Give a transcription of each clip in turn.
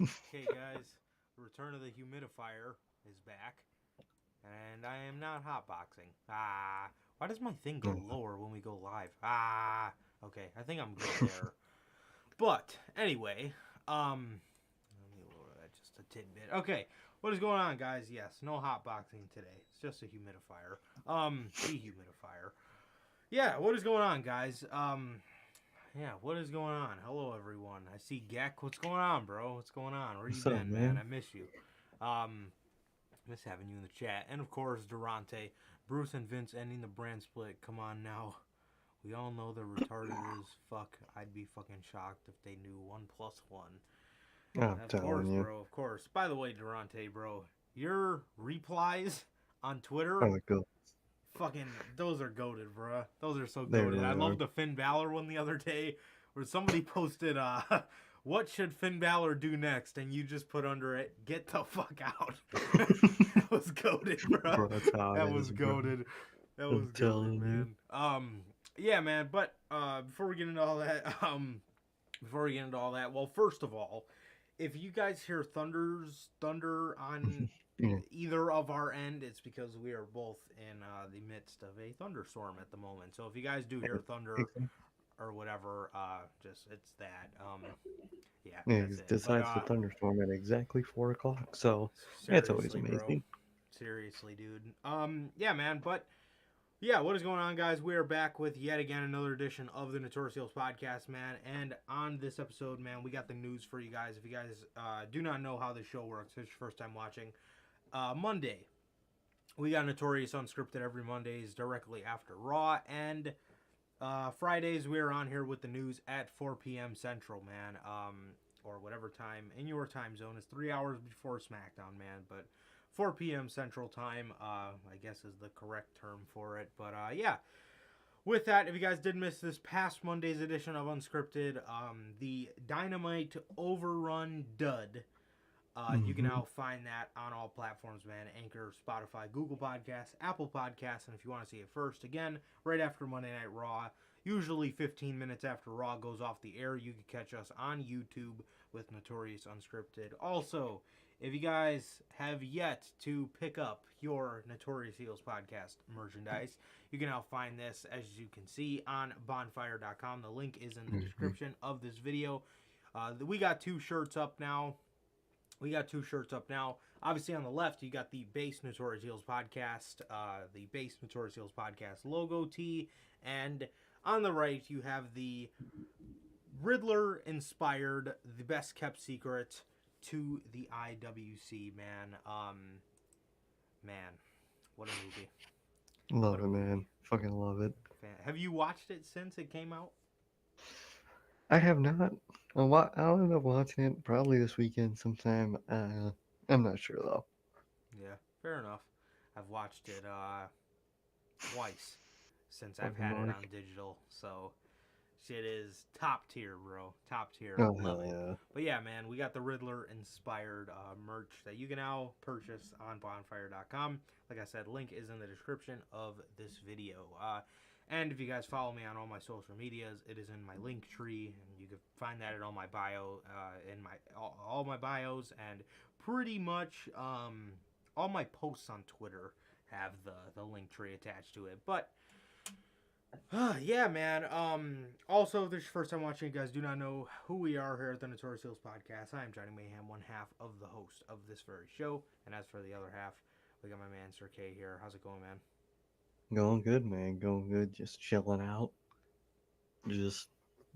Okay, guys, the return of the humidifier is back, and I am not hotboxing. Why does my thing go lower when we go live? Okay, I think I'm good there. But anyway, let me lower that just a tidbit. Okay, what is going on, guys? Yes, no hotboxing today. It's just a humidifier. Dehumidifier. Yeah, what is going on, guys? Yeah, what is going on? Hello, everyone. I see Gek. What's going on, bro? What's going on? Where you What's up, been, man? I man? miss you. Miss having you in the chat. And of course, Durante, Bruce and Vince ending the brand split. Come on now. We all know they're retarded as fuck. I'd be fucking shocked if they knew 1+1. I'm Of course, telling you. bro. Of course. By the way, Durante, bro, your replies on Twitter, Oh, my God. fucking, those are goated, bro. Those are so They goated. I really love are. the Finn Balor one the other day where somebody posted, what should Finn Balor do next? And you just put under it, get the fuck out. That was goaded, bro. Bro, that's how it That was is, bro. goaded. That was I'm goaded, telling you. man. Yeah, man. But before we get into all that, well, first of all, if you guys hear thunder on Yeah. either of our end, it's because we are both in the midst of a thunderstorm at the moment. So if you guys do hear thunder Exactly. or whatever, just it's that. Yeah, Yeah, that's he it. But decides to thunderstorm at exactly 4 o'clock. So, yeah, it's always seriously, bro. amazing. Seriously, dude. Yeah, man. But yeah, what is going on, guys? We are back with yet again another edition of the Notorious podcast, man. And on this episode, man, we got the news for you guys. If you guys do not know how the show works, if it's your first time watching, Monday we got Notorious Unscripted every Mondays directly after Raw, and Fridays we're on here with the news at 4 p.m. Central, man. Or whatever time in your time zone is 3 hours before SmackDown, man. But 4 p.m. Central Time, I guess is the correct term for it. But yeah, with that, if you guys did miss this past Monday's edition of Unscripted, the Dynamite Overrun Dud, you can Mm-hmm. now find that on all platforms, man. Anchor, Spotify, Google Podcasts, Apple Podcasts, and if you want to see it first, again, right after Monday Night Raw, usually 15 minutes after Raw goes off the air, you can catch us on YouTube with Notorious Unscripted. Also, if you guys have yet to pick up your Notorious Heels podcast merchandise, you can now find this, as you can see, on bonfire.com. The link is in the Mm-hmm. description of this video. We got two shirts up now. Obviously, on the left, you got the base Notorious Heels podcast, the base Notorious Heels podcast logo tee, and on the right, you have the Riddler inspired, the best kept secret to the IWC, man. Man, what a movie. What Love a it, movie. man. Fucking love it. Have you watched it since it came out? I have not. I'll end up watching it probably this weekend sometime. I'm not sure, though. Yeah, fair enough. I've watched it twice since I've Fucking had it Mark. on digital, so shit is top tier, bro. Top tier. Oh, Love hell it. yeah. But yeah, man, we got the Riddler inspired merch that you can now purchase on bonfire.com. Like I said, link is in the description of this video. And if you guys follow me on all my social medias, it is in my link tree, and you can find that at all my bio, in my all my bios, and pretty much all my posts on Twitter have the link tree attached to it. But yeah, man. Also, if this is your first time watching, you guys do not know who we are here at the Notorious Heels Podcast. I am Johnny Mayhem, one half of the host of this very show. And as for the other half, we got my man Sir K here. How's it going, man? Going good, man. Going good. Just chilling out. Just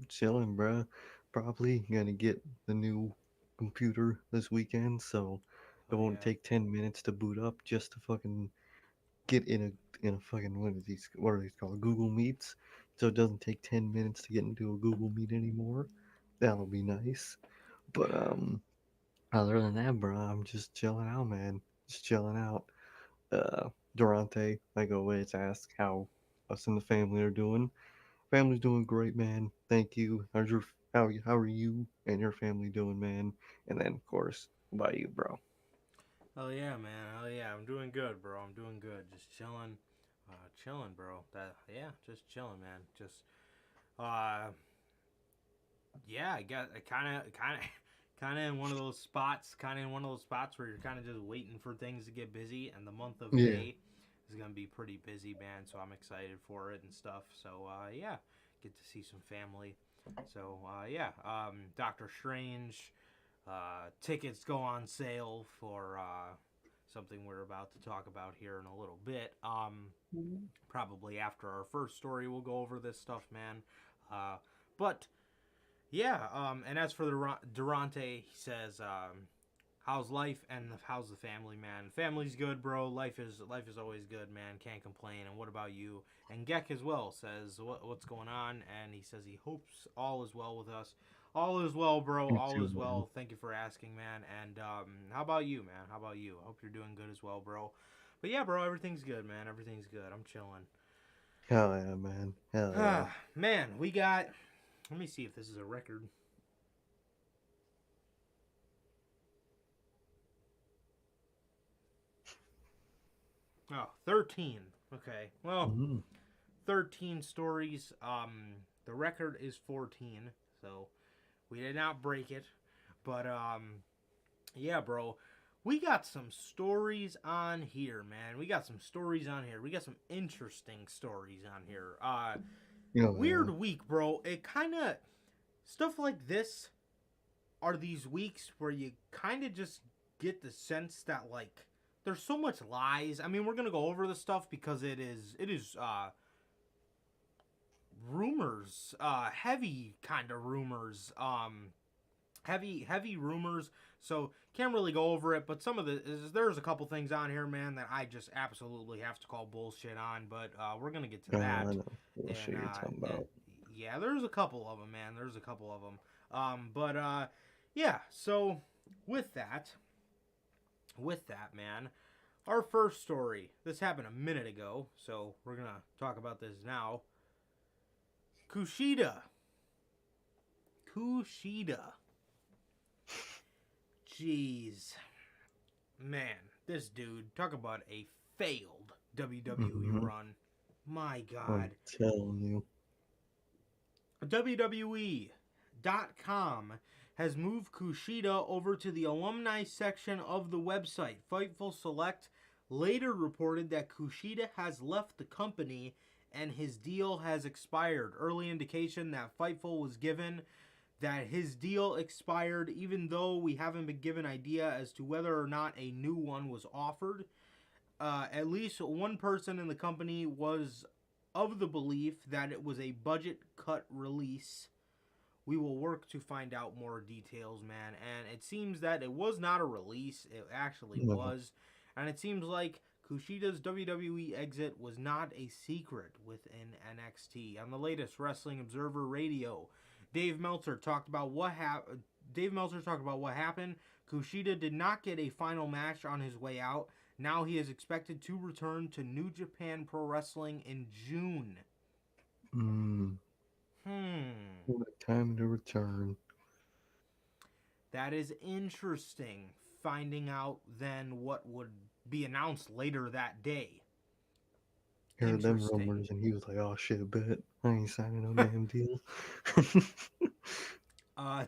chilling, bruh. Probably gonna get the new computer this weekend, so it Oh, won't yeah. take 10 minutes to boot up just to fucking get in a fucking what are these called? Google Meets. So it doesn't take 10 minutes to get into a Google Meet anymore. That'll be nice. But Yeah. other than that, bro, I'm just chilling out, man. Just chilling out. Durante, like always, ask how us and the family are doing. Family's doing great, man. Thank you. How are you and your family doing, man? And then of course, how about you, bro? Oh, yeah, man. Oh, yeah. I'm doing good, bro. I'm doing good. Just chilling. Chilling, bro. Yeah, just chilling, man. Just, uh, yeah, I guess kind of in one of those spots, where you're kind of just waiting for things to get busy, and the month of Yeah. May is gonna be pretty busy, man. So I'm excited for it and stuff. So yeah, get to see some family. So yeah, Doctor Strange tickets go on sale for something we're about to talk about here in a little bit. Probably after our first story, we'll go over this stuff, man. But yeah, and as for the Durante, he says, "How's life and how's the family, man? Family's good, bro. Life is always good, man. Can't complain. And what about you?" And Geck as well says, "What's going on?" And he says he hopes all is well with us. All is well, bro. Me All too, is man. well. Thank you for asking, man. And how about you, man? How about you? I hope you're doing good as well, bro. But yeah, bro, everything's good, man. Everything's good. I'm chilling. Hell yeah, man. Hell yeah. Man, we got. Let me see if this is a record. Oh, 13. Okay. Well, Mm. 13 stories. The record is 14, so we did not break it. But yeah, bro, we got some stories on here, man. We got some stories on here. We got some interesting stories on here. Oh, Weird yeah. week, bro. It kind of stuff like this are these weeks where you kind of just get the sense that like there's so much lies. I mean, we're gonna go over the stuff because it is rumors, heavy kind of rumors, heavy rumors. So can't really go over it, but there's a couple things on here, man, that I just absolutely have to call bullshit on. But we're gonna get to Oh, I that, know what and shit you're talking and about. yeah, there's a couple of them, man. There's a couple of them. But yeah. So with that, man, our first story. This happened a minute ago, so we're gonna talk about this now. Kushida. Jeez. Man, this dude, talk about a failed WWE Mm-hmm. run. My I'm God. telling you. WWE.com has moved Kushida over to the alumni section of the website. Fightful Select later reported that Kushida has left the company and his deal has expired. Early indication that Fightful was given that his deal expired, even though we haven't been given idea as to whether or not a new one was offered. At least one person in the company was of the belief that it was a budget cut release. We will work to find out more details, man. And it seems that it was not a release, it actually No. was. And it seems like Kushida's WWE exit was not a secret within NXT. On the latest Wrestling Observer Radio, Dave Meltzer talked about what happened. Kushida did not get a final match on his way out. Now he is expected to return to New Japan Pro Wrestling in June. Mm. Hmm. What a time to return. That is interesting. Finding out then what would be announced later that day. Heard them Interesting. rumors and he was like, oh shit, bet. I ain't signing no damn deal.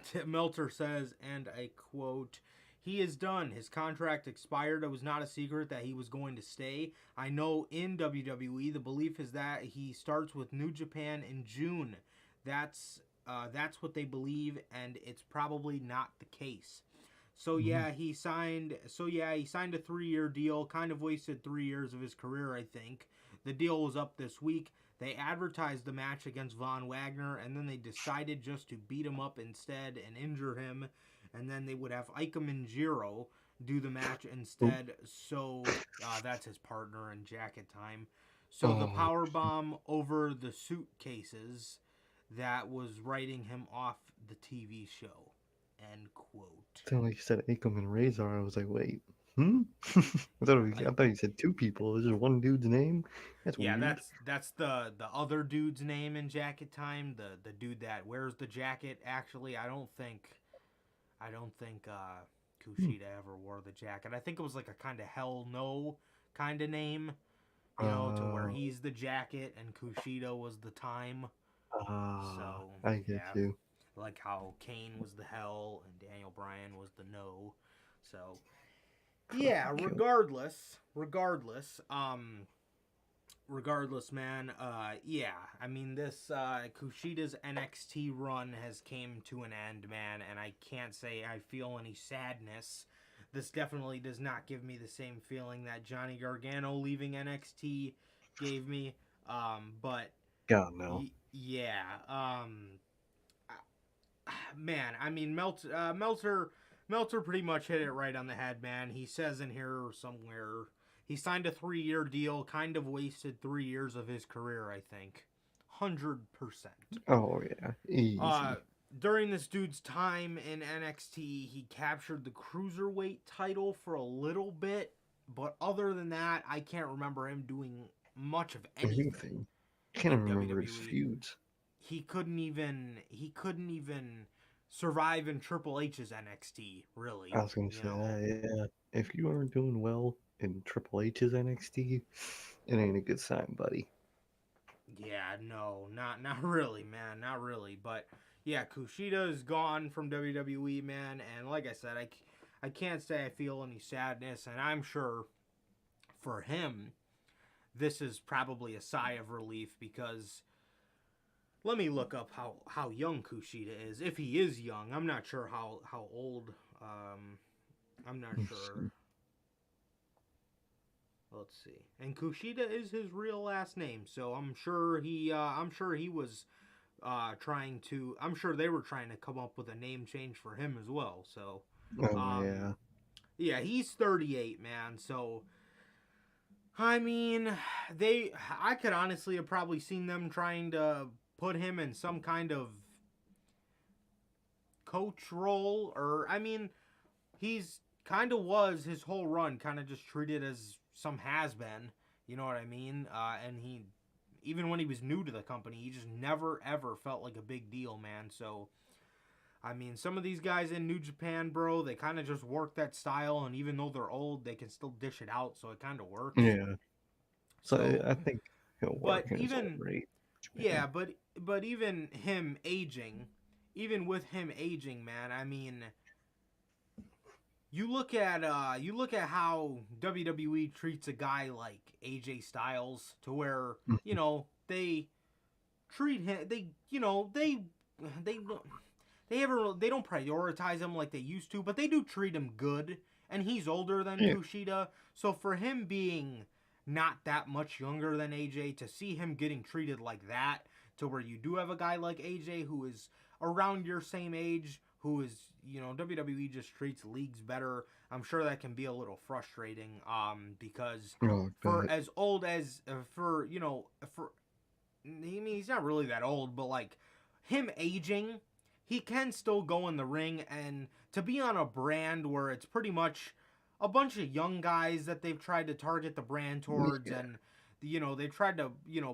Tim Melter says, and I quote, "He is done. His contract expired. It was not a secret that he was going to stay. I know in WWE the belief is that he starts with New Japan in June. That's what they believe, and it's probably not the case." So Mm. yeah, he signed. A 3-year deal. Kind of wasted 3 years of his career, I think. The deal was up this week. They advertised the match against Von Wagner, and then they decided just to beat him up instead and injure him, and then they would have Ikemen Jiro do the match Oh, instead. So that's his partner in Jacket Time. So the oh, power bomb over the suitcases that was writing him off the TV show. End quote. sounded like you said Akam and Razor. I was like, wait, I I thought you said two people. Is there one dude's name? That's Yeah, weird. that's the other dude's name in Jacket Time. The dude that wears the jacket. Actually, I don't think Hmm. Kushida ever wore the jacket. I think it was like a kind of hell no kind of name, to where Uh, he's the jacket and Kushida was the time. So I get yeah, you. like how Kane was the hell and Daniel Bryan was the no. So yeah, regardless, man. Yeah, I mean this Kushida's NXT run has came to an end, man, and I can't say I feel any sadness. This definitely does not give me the same feeling that Johnny Gargano leaving NXT gave me. But God no. yeah, man, I mean Meltzer pretty much hit it right on the head, man. He says in here somewhere he signed a 3-year deal, kind of wasted 3 years of his career, I think. 100%. Oh yeah, Uh, easy. during this dude's time in NXT, he captured the cruiserweight title for a little bit, but other than that, I can't remember him doing much of anything Anything. Can't in even remember his WWE. feuds. He couldn't even survive in Triple H's NXT, really. I was gonna You say know. that. Yeah, if you aren't doing well in Triple H's NXT, it ain't a good sign, buddy. Yeah, no, not really, man, not really. But yeah, Kushida is gone from WWE, man, and like I said, I can't say I feel any sadness, and I'm sure for him this is probably a sigh of relief because let me look up how young Kushida is. If he is young, I'm not sure how old. I'm not sure. Let's see. And Kushida is his real last name, so I'm sure he was trying to. I'm sure they were trying to come up with a name change for him as well. So, Oh um, yeah. yeah, he's 38, man. So, I mean, I could honestly have probably seen them trying to put him in some kind of coach role, or I mean, he's kind of was his whole run kind of just treated as some has been. You know what I mean? And he, even when he was new to the company, he just never ever felt like a big deal, man. So, I mean, some of these guys in New Japan, bro, they kind of just work that style, and even though they're old, they can still dish it out, so it kind of works. Yeah. So So, I think he'll but work in his old even rate. yeah, Japan. but even him aging, even with him aging, man, I mean, you look at how WWE treats a guy like AJ Styles to where they treat him they they don't prioritize him like they used to, but they do treat him good, and he's older than Yeah. Kushida, so for him being not that much younger than AJ, to see him getting treated like that, to where you do have a guy like AJ who is around your same age, who is WWE just treats leagues better. I'm sure that can be a little frustrating, because Oh, I for bet. as old as for I mean, he's not really that old, but like him aging, he can still go in the ring, and to be on a brand where it's pretty much a bunch of young guys that they've tried to target the brand towards, Yeah. and they've tried to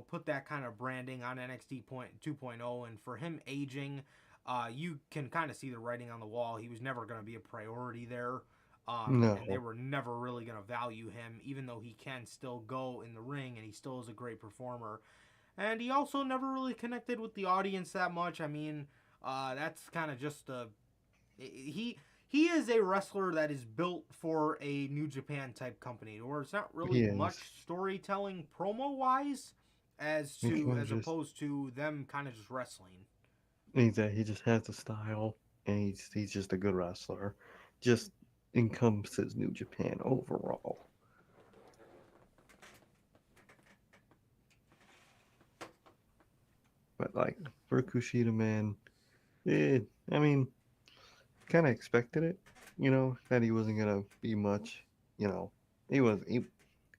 put that kind of branding on NXT 2.0, and for him aging, you can kind of see the writing on the wall. He was never going to be a priority there. And they No. were never really going to value him, even though he can still go in the ring and he still is a great performer. And he also never really connected with the audience that much. I mean, that's kind of just a he is a wrestler that is built for a New Japan type company, where it's not He really much is. storytelling promo wise, He kind of as just opposed to them kind of just wrestling. he just has the style, and he's just a good wrestler. Just encompasses New Japan overall. But like for Kushida, man, eh, I mean, kind of expected it. That he wasn't gonna be much. You know, he was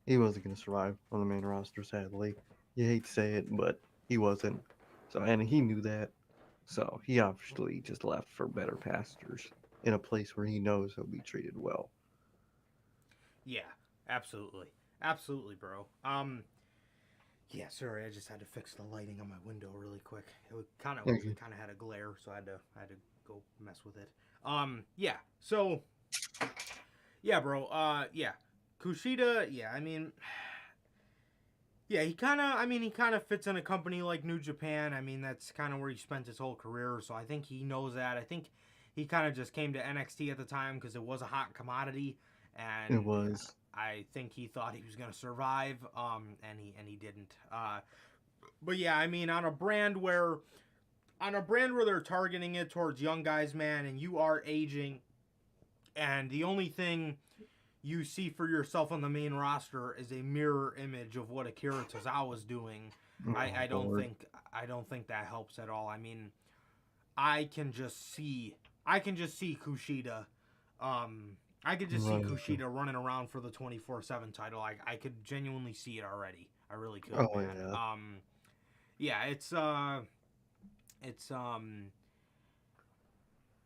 he wasn't gonna survive on the main roster. Sadly, you hate to say it, but he wasn't. So and he knew that. So he obviously just left for better pastures in a place where he knows he'll be treated well. Yeah, absolutely, absolutely, bro. Yeah, sorry, I just had to fix the lighting on my window really quick. Okay. It kind of had a glare, so I had to go mess with it. Yeah. So yeah, bro. Yeah, Kushida. Yeah, I mean, Yeah, he kind of fits in a company like New Japan. I mean, that's kind of where he spent his whole career, so I think he knows that. I think he kind of just came to NXT at the time because it was a hot commodity, It and was. I think he thought he was gonna survive, and he didn't. But yeah, I mean, on a brand where they're targeting it towards young guys, man, and you are aging, and the only thing you see for yourself on the main roster is a mirror image of what Akira Tozawa's doing. I Oh, don't Lord. think that helps at all. I mean, I can just see Kushida. I could just see Running. Kushida running around for the 24/7 title. I could genuinely see it already. I really could, Oh, man. yeah. Yeah, it's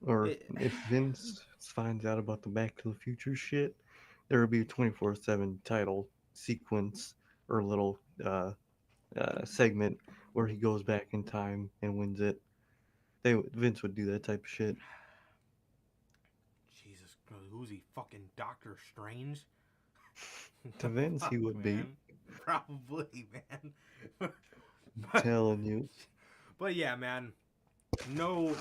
Or it, if Vince finds out about the Back to the Future shit, there will be a 24/7 title sequence or little segment where he goes back in time and wins it. Vince would do that type of shit. Jesus, who's he? Fucking Doctor Strange? To The Vince, he fuck, would be. man? Probably, man. but, Telling you. but yeah, man. No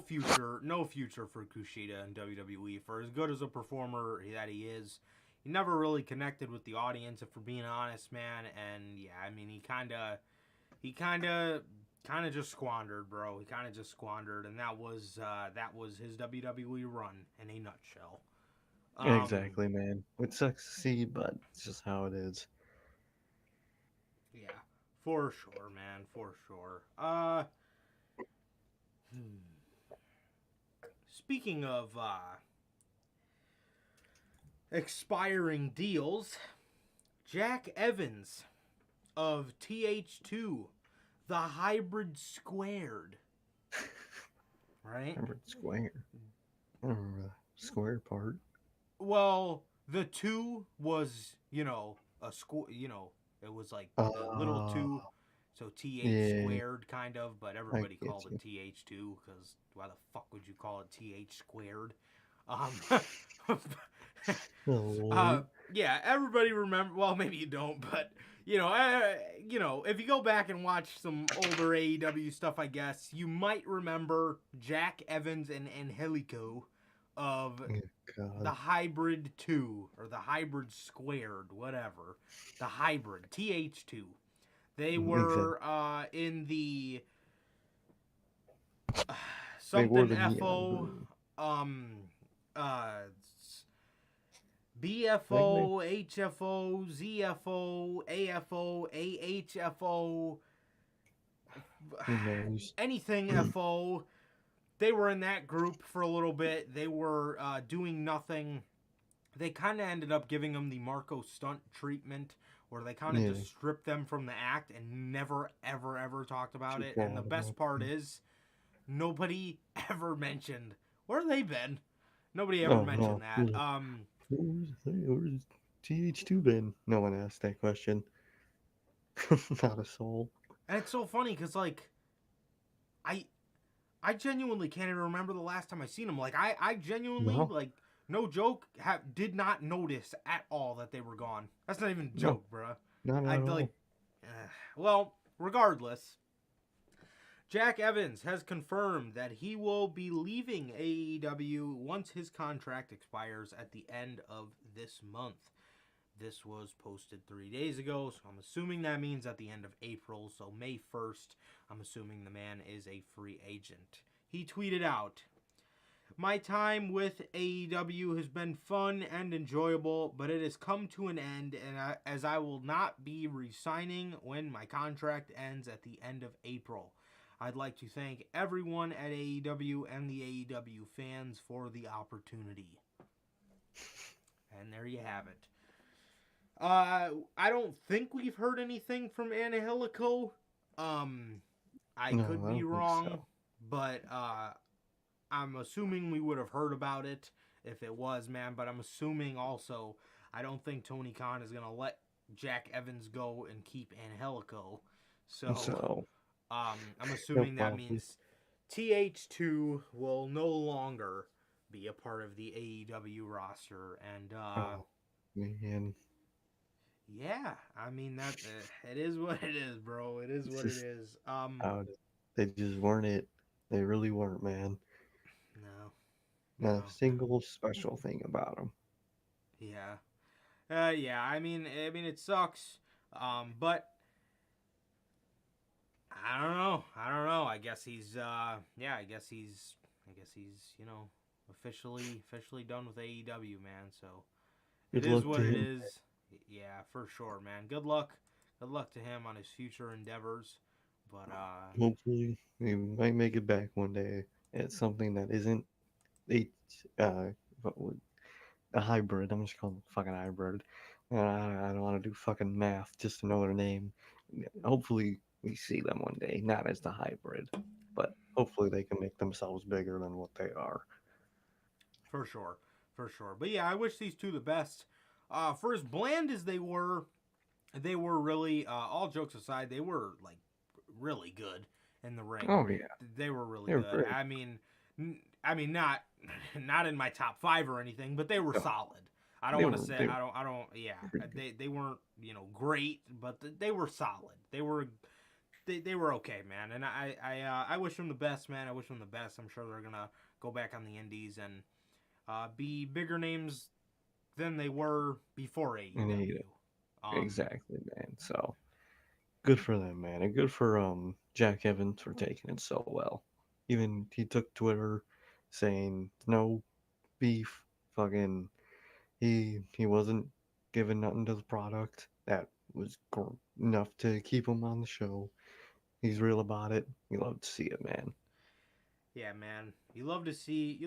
future for Kushida in WWE. For as good as a performer that he is, he never really connected with the audience, if we're being honest, man. And yeah, I mean, he kind of just squandered, bro. He kind of just squandered, and that was his WWE run in a nutshell. Um, Exactly, man. It sucks to see, but it's just how it is. yeah, for sure, man, for sure. Hmm. Speaking of expiring deals, Jack Evans of TH2, the hybrid squared, right? Remember the square. I don't remember the square part. Well, the two was, a square, it was like the little Uh, two, so TH yeah, squared kind of, but I everybody get called it you. TH2 because why the fuck would you call it TH squared? Um, Oh, Lord. yeah, everybody remember. Well, maybe you don't, but if you go back and watch some older AEW stuff, I guess you might remember Jack Evans and Angelico of Oh, the God. hybrid 2 or the hybrid squared, whatever. The hybrid TH2. They Exactly. were in the They wore something the neon FO green. um uh Tag name? BFO, HFO, ZFO, AFO, AHFO, Who knows? anything FO. They were in that group for a little bit. They were doing nothing. They kind of ended up giving them the Marco Stunt treatment, where they kind of Yeah, just stripped them from the act and never, ever, ever talked about should it. And the fall best out. part is, nobody ever mentioned where they been. Nobody ever Oh, mentioned no. that. Where's TH2 been? No one asked that question. Not a soul. And it's so funny because I I genuinely can't even remember the last time I seen them. Like I genuinely No, like no joke did not notice at all that they were gone. That's not even a no, joke, bro. not I at like. all. Well, regardless, Jack Evans has confirmed that he will be leaving AEW once his contract expires at the end of this month. This was posted 3 days ago, so I'm assuming that means at the end of April, so May 1st, I'm assuming the man is a free agent. He tweeted out, "My time with AEW has been fun and enjoyable, but it has come to an end, and as I will not be re-signing when my contract ends at the end of April. I'd like to thank everyone at AEW and the AEW fans for the opportunity." And there you have it. I don't think we've heard anything from Angelico. I No, could I be don't think wrong, so. but I'm assuming we would have heard about it if it was, man. But I'm assuming also, I don't think Tony Khan is gonna let Jack Evans go and keep Angelico. So, So, I'm he'll assuming that probably. means TH2 will no longer be a part of the AEW roster, and Oh, man. Yeah, I mean that it is what it is, bro. It is It's what it just is. how they just weren't it. They really weren't, man. No, Not a no, single special thing about them. yeah, yeah. I mean, it sucks. But I don't know. I don't know. I guess he's, yeah. I guess he's, officially done with AEW, man. So it Good is luck to what it him. is. Yeah, for sure, man. Good luck. Good luck to him on his future endeavors. But Hopefully, we might make it back one day. It's something that isn't a what would a hybrid. I'm just calling it fucking hybrid. I don't want to do fucking math just to know their name. Hopefully, we see them one day, not as the hybrid, but hopefully they can make themselves bigger than what they are. for sure, for sure. But yeah, I wish these two the best. For as bland as they were really, all jokes aside, they were like really good in the ring. Oh yeah, They were really they're good. great. I mean, not not in my top five or anything, but they were No, solid. I don't they want to were say they were I don't. Yeah, pretty good. they weren't great, but they were solid. They were okay, man. And I wish them the best, man. I wish them the best. I'm sure they're gonna go back on the Indies and be bigger names than they were before And AEW. exactly, man. So good for them, man, and good for Jack Evans for taking it so well. Even he took Twitter saying no beef, fucking he wasn't giving nothing to the product. That was enough to keep him on the show. He's real about it. You love to see it, man. Yeah, man. You love to see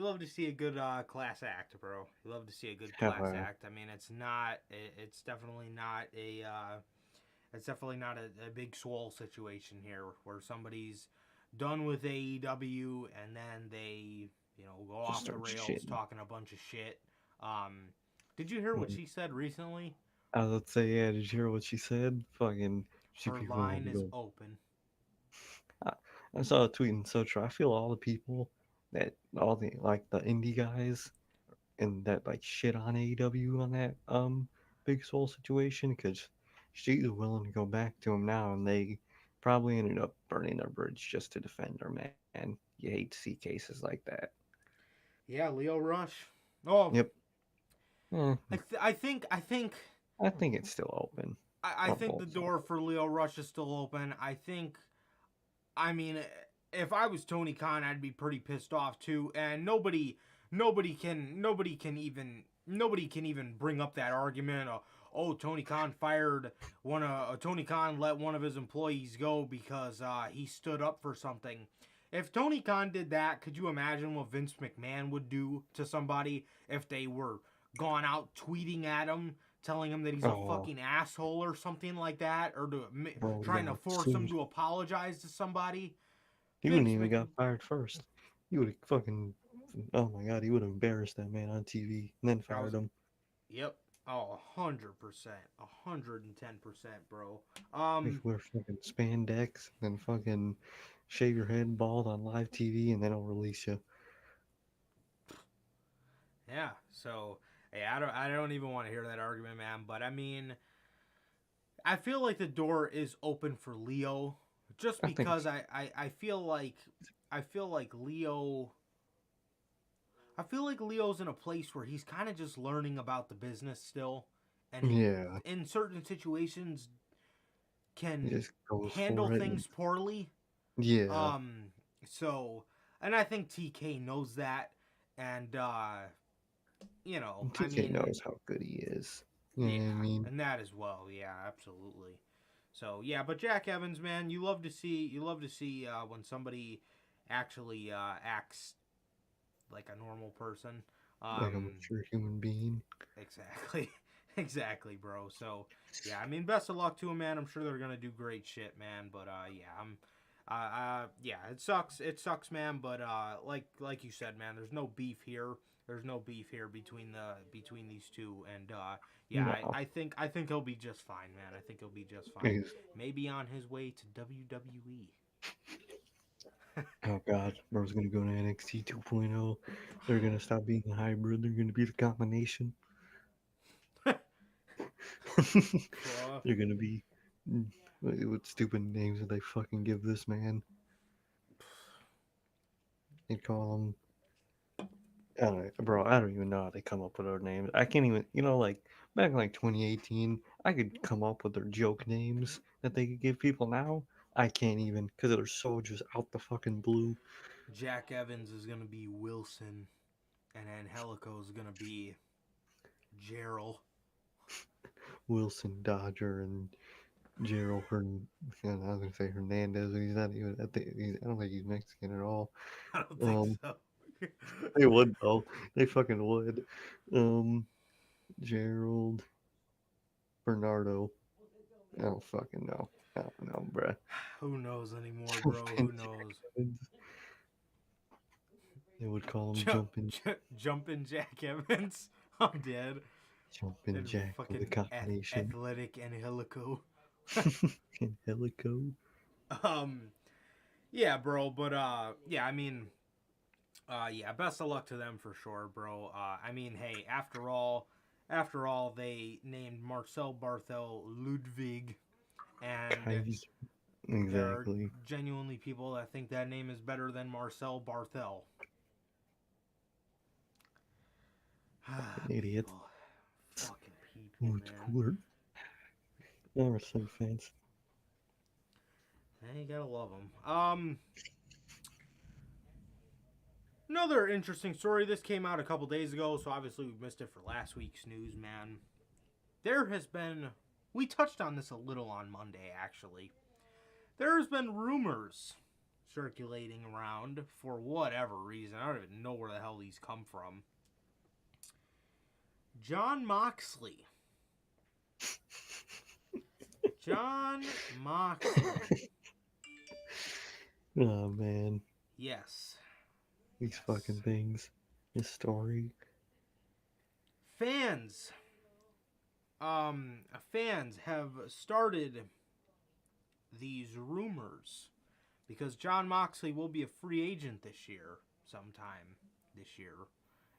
a good class act, bro. You love to see a good Hell class yeah. act. I mean, it's definitely not it's definitely not a big swole situation here where somebody's done with AEW and then they, go Just off the start rails shitting. talking a bunch of shit. Um did you hear what Mm. she said recently? I was about to say, yeah, did you hear what she said? Fucking, she Her people want line to is go. open. I, I saw a tweet and so true. I feel all the people all the like the indie guys and that like shit on AEW on that Big Soul situation because she's willing to go back to him now, and they probably ended up burning their bridge just to defend her. Man, you hate to see cases like that. Yeah, Leo Rush. Oh, Yep. Eh, I think I think it's still open I on think the both sides. door for Leo Rush is still open. I mean, if I was Tony Khan, I'd be pretty pissed off too. And nobody can even bring up that argument. Oh, Tony Khan fired Tony Khan let one of his employees go because he stood up for something. If Tony Khan did that, could you imagine what Vince McMahon would do to somebody if they were gone out tweeting at him, telling him that he's a Oh, fucking asshole or something like that, or bro, trying to yeah. force him to apologize to somebody? He wouldn't Vince even Mc, got fired first. He would have fucking. Oh my god, he would have embarrassed that man on TV and then I was, fired him. yep, oh, 100%, 110%, bro. Like Um, wear fucking spandex and fucking shave your head bald on live TV and then I'll release you. yeah. So, hey, I don't even want to hear that argument, man. But I mean, I feel like the door is open for Leo, just I think because I feel like Leo. I feel like Leo's in a place where he's kind of just learning about the business still, and he, yeah, in certain situations, he can just goes handle for it and things poorly. yeah. Um, so, and I think TK knows that, and I TK mean, knows how good he is. You know yeah, what I mean? and that as well, yeah, absolutely. So yeah, but Jack Evans, man, you love to see when somebody actually acts like a normal person. Like a Um, mature human being. exactly, exactly, bro. So yeah, I mean, best of luck to him, man. I'm sure they're gonna do great shit, man. But yeah, yeah, it sucks, man. But like you said, man, there's no beef here. There's no beef here between these two, and yeah, No. I think he'll be just fine, man. I think he'll be just fine. He's, Maybe on his way to WWE. oh god, bro's gonna go to NXT 2.0. They're gonna stop being a hybrid. They're gonna be the combination. Bruh. They're gonna be. What stupid names did they fucking give this man? They call him. I don't know, bro. I don't even know how they come up with their names. I can't even. Like back in like 2018, I could come up with their joke names that they could give people. Now I can't even because they're so just out the fucking blue. Jack Evans is gonna be Wilson, and Angelico is gonna be Gerald. Wilson Dodger and Gerald Hern. I was gonna say Hernandez, but he's not even. I don't think he's Mexican at all. I don't think Um, so. they would though. They fucking would. Um, Gerald Bernardo. I don't fucking know. I don't know, bruh. Who knows anymore, bro? Jumping Who knows? Jack Evans. They would call him Jump, Jumping jumping Jack Evans. I'm dead. Jumping And Jack with a fucking combination. athletic Angelico. And Helico. Um, yeah, bro. But yeah. I mean, yeah. Best of luck to them for sure, bro. I mean, hey, after all, they named Marcel Barthel Ludwig, and Kaiser. there are Exactly. genuinely people that think that name is better than Marcel Barthel. Fucking idiot. People. Fucking people, Oh, it's man. cooler. Now we're so fans. Yeah, you gotta love them. Another interesting story. This came out a couple days ago, so obviously we missed it for last week's news, man. There has been. We touched on this a little on Monday, actually. There's been rumors circulating around for whatever reason. I don't even know where the hell these come from. Jon Moxley. Jon Moxley. Oh man, Yes. these fucking things. This story. Fans. Fans have started these rumors because Jon Moxley will be a free agent this year, sometime this year.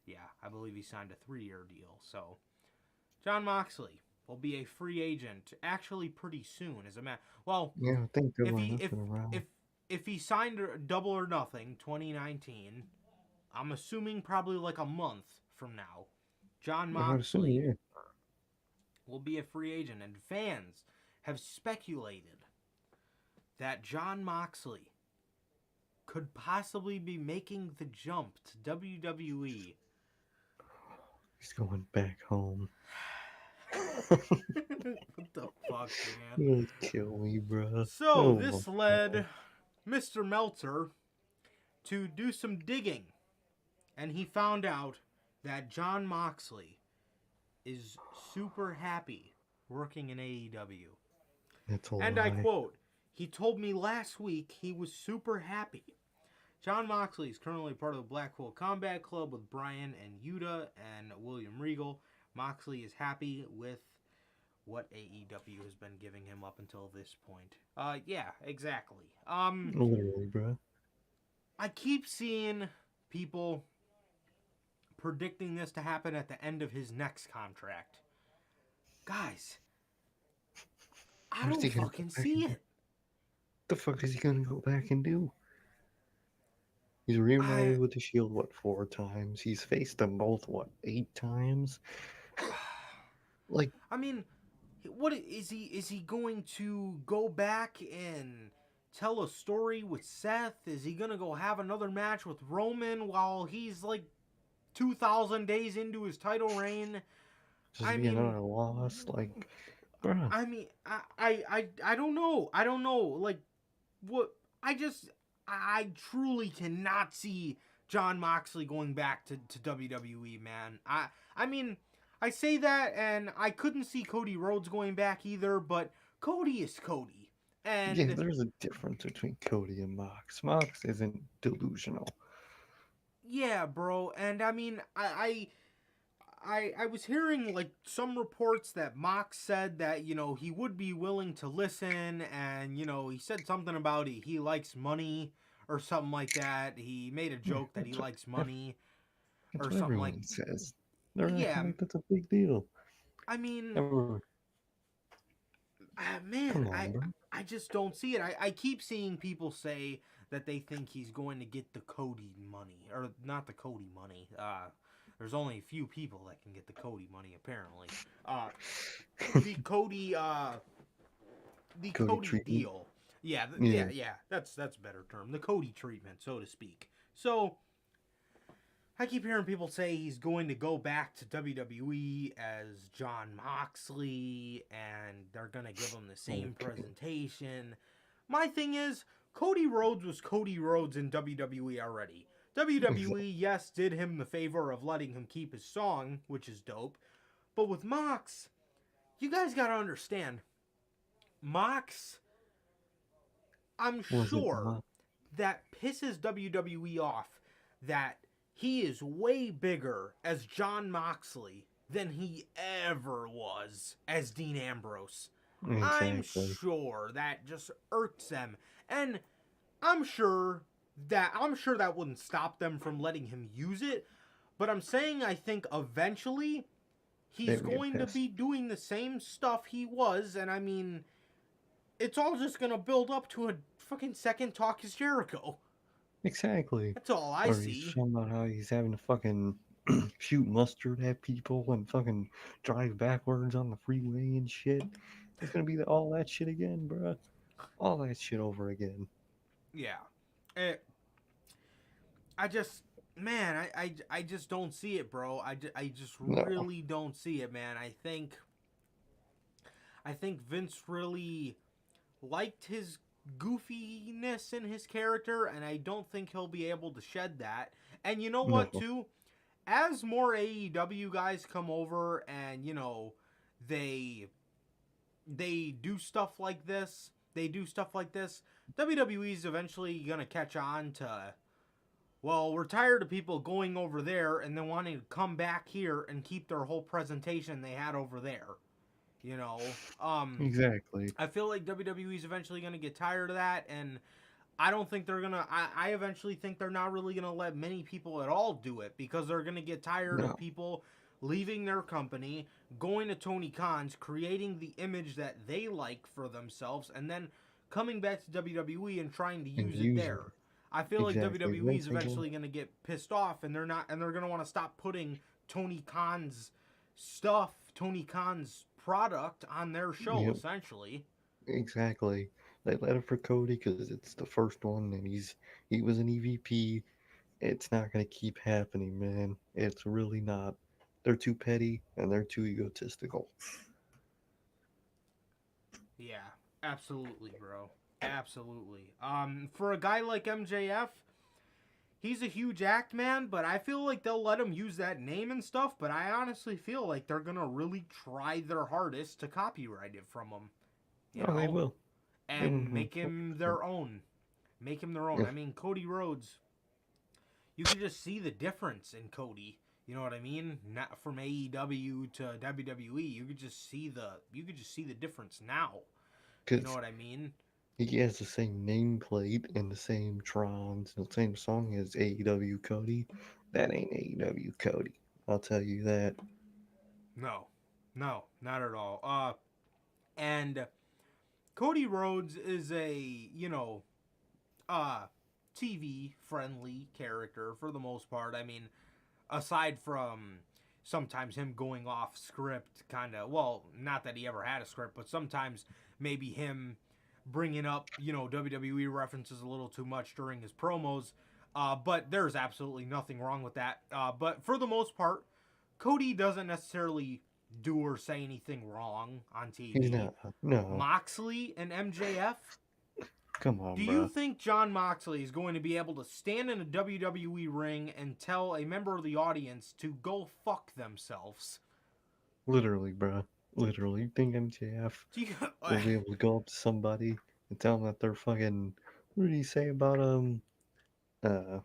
Yeah, I believe he signed a 3-year deal. So, Jon Moxley will be a free agent actually pretty soon. As a matter, well, Yeah, I think they're if going he up and around. if he signed Double or Nothing 2019, I'm assuming probably like a month from now, Jon I would assume, Moxley yeah. will be a free agent, and fans have speculated that Jon Moxley could possibly be making the jump to WWE. He's going back home. What the fuck, man? You'll kill me, bruh. So, Oh my this god. led Mr. Meltzer to do some digging, and he found out that Jon Moxley is super happy working in AEW. That's a And I lie. quote, he told me last week he was super happy. Jon Moxley is currently part of the Blackpool Combat Club with Brian and Yuta and William Regal. Moxley is happy with what AEW has been giving him up until this point. Yeah, exactly. Literally, bruh. I keep seeing people predicting this to happen at the end of his next contract. Guys, I What is don't he gonna go fucking back see and it. the fuck is he gonna go back and do? He's reunited I with the Shield, what, 4 times? He's faced them both, what, 8 times? Like, I mean, what is he going to go back and tell a story with Seth? Is he going to go have another match with Roman while he's like 2000 days into his title reign? just I be mean, another loss? Like, bruh. I don't know. I don't know. Like what I truly cannot see Jon Moxley going back to WWE, man. I mean, I say that and I couldn't see Cody Rhodes going back either, but Cody is Cody. Yeah, And there's a difference between Cody and Mox. Mox isn't delusional. yeah, bro, and I mean, I was hearing like some reports that Mox said that he would be willing to listen, and he said something about he likes money or something like that. He made a Yeah, joke that he likes money that's or what something like. everyone says. They're acting Yeah, like that's a big deal. I mean, Everyone. Man, Come on, bro. I just don't see it. I keep seeing people say that they think he's going to get the Cody money, or not the Cody money. There's only a few people that can get the Cody money apparently. Uh, the Cody the Cody Cody treatment. deal. Yeah, Yeah. yeah. That's a better term. The Cody treatment, so to speak. So I keep hearing people say he's going to go back to WWE as John Moxley, and they're gonna give him the same Okay. presentation. My thing is, Cody Rhodes was Cody Rhodes in WWE already. WWE, Exactly. yes, did him the favor of letting him keep his song, which is dope. But with Mox, you guys gotta understand, Mox, I'm Was it sure not? that pisses WWE off that he is way bigger as John Moxley than he ever was as Dean Ambrose. I'm Exactly. sure that just irks them. And I'm sure that wouldn't stop them from letting him use it, but I'm saying I think eventually They he's would get going to pissed. be doing the same stuff he was, and I mean, it's all just gonna build up to a fucking second Talk is Jericho. Exactly. That's all I Or he's see. talking about how he's having to fucking shoot mustard at people and fucking drive backwards on the freeway and shit. It's gonna be all that shit again, bruh. All that shit over again. Yeah. Eh, I just, man, I just don't see it, bro. I just No. really don't see it, man. I think Vince really liked his goofiness in his character, and I don't think he'll be able to shed that. And you know what, No. too? As more AEW guys come over and, they they do stuff like this, WWE's eventually gonna catch on to, well, we're tired of people going over there and then wanting to come back here and keep their whole presentation they had over there. You know, Exactly. I feel like WWE's eventually gonna get tired of that, and I don't think they're gonna. I eventually think they're not really gonna let many people at all do it because they're gonna get tired of No. people leaving their company, going to Tony Khan's, creating the image that they like for themselves, and then coming back to WWE and trying to And use it using there. it. I feel like Exactly. WWE is Vince ain't going. eventually gonna get pissed off, and they're gonna want to stop putting Tony Khan's stuff, Tony Khan's product on their show, Yep. essentially. Exactly. They let it for Cody because it's the first one, and he was an EVP. It's not gonna keep happening, man. It's really not. They're too petty and they're too egotistical. Yeah, absolutely, bro. Absolutely. For a guy like MJF, he's a huge act man, but I feel like they'll let him use that name and stuff, but I honestly feel like they're gonna really try their hardest to copyright it from him, you Oh, they know? will. They will. And make him 100%. their own. Make him their own. I If mean, Cody Rhodes, you could just see the difference in Cody. You know what I mean? Not from AEW to WWE. You could just see the difference now. You know because what I mean? he has the same nameplate and the same Trons and the same song as AEW Cody, that ain't AEW Cody. I'll tell you that. No, no, not at all. And Cody Rhodes is a uh TV friendly character for the most part. I mean, aside from sometimes him going off script, kind of. Well, not that he ever had a script, but sometimes maybe him bringing up WWE references a little too much during his promos. But there's absolutely nothing wrong with that. But for the most part, Cody doesn't necessarily do or say anything wrong on He's TV. not. No. Moxley and MJF. Come Do on, you bruh. think John Moxley is going to be able to stand in a WWE ring and tell a member of the audience to go fuck themselves? Literally, bruh. Literally. You think MJF Do you, will be able to go up to somebody and tell them that they're fucking. What did he say about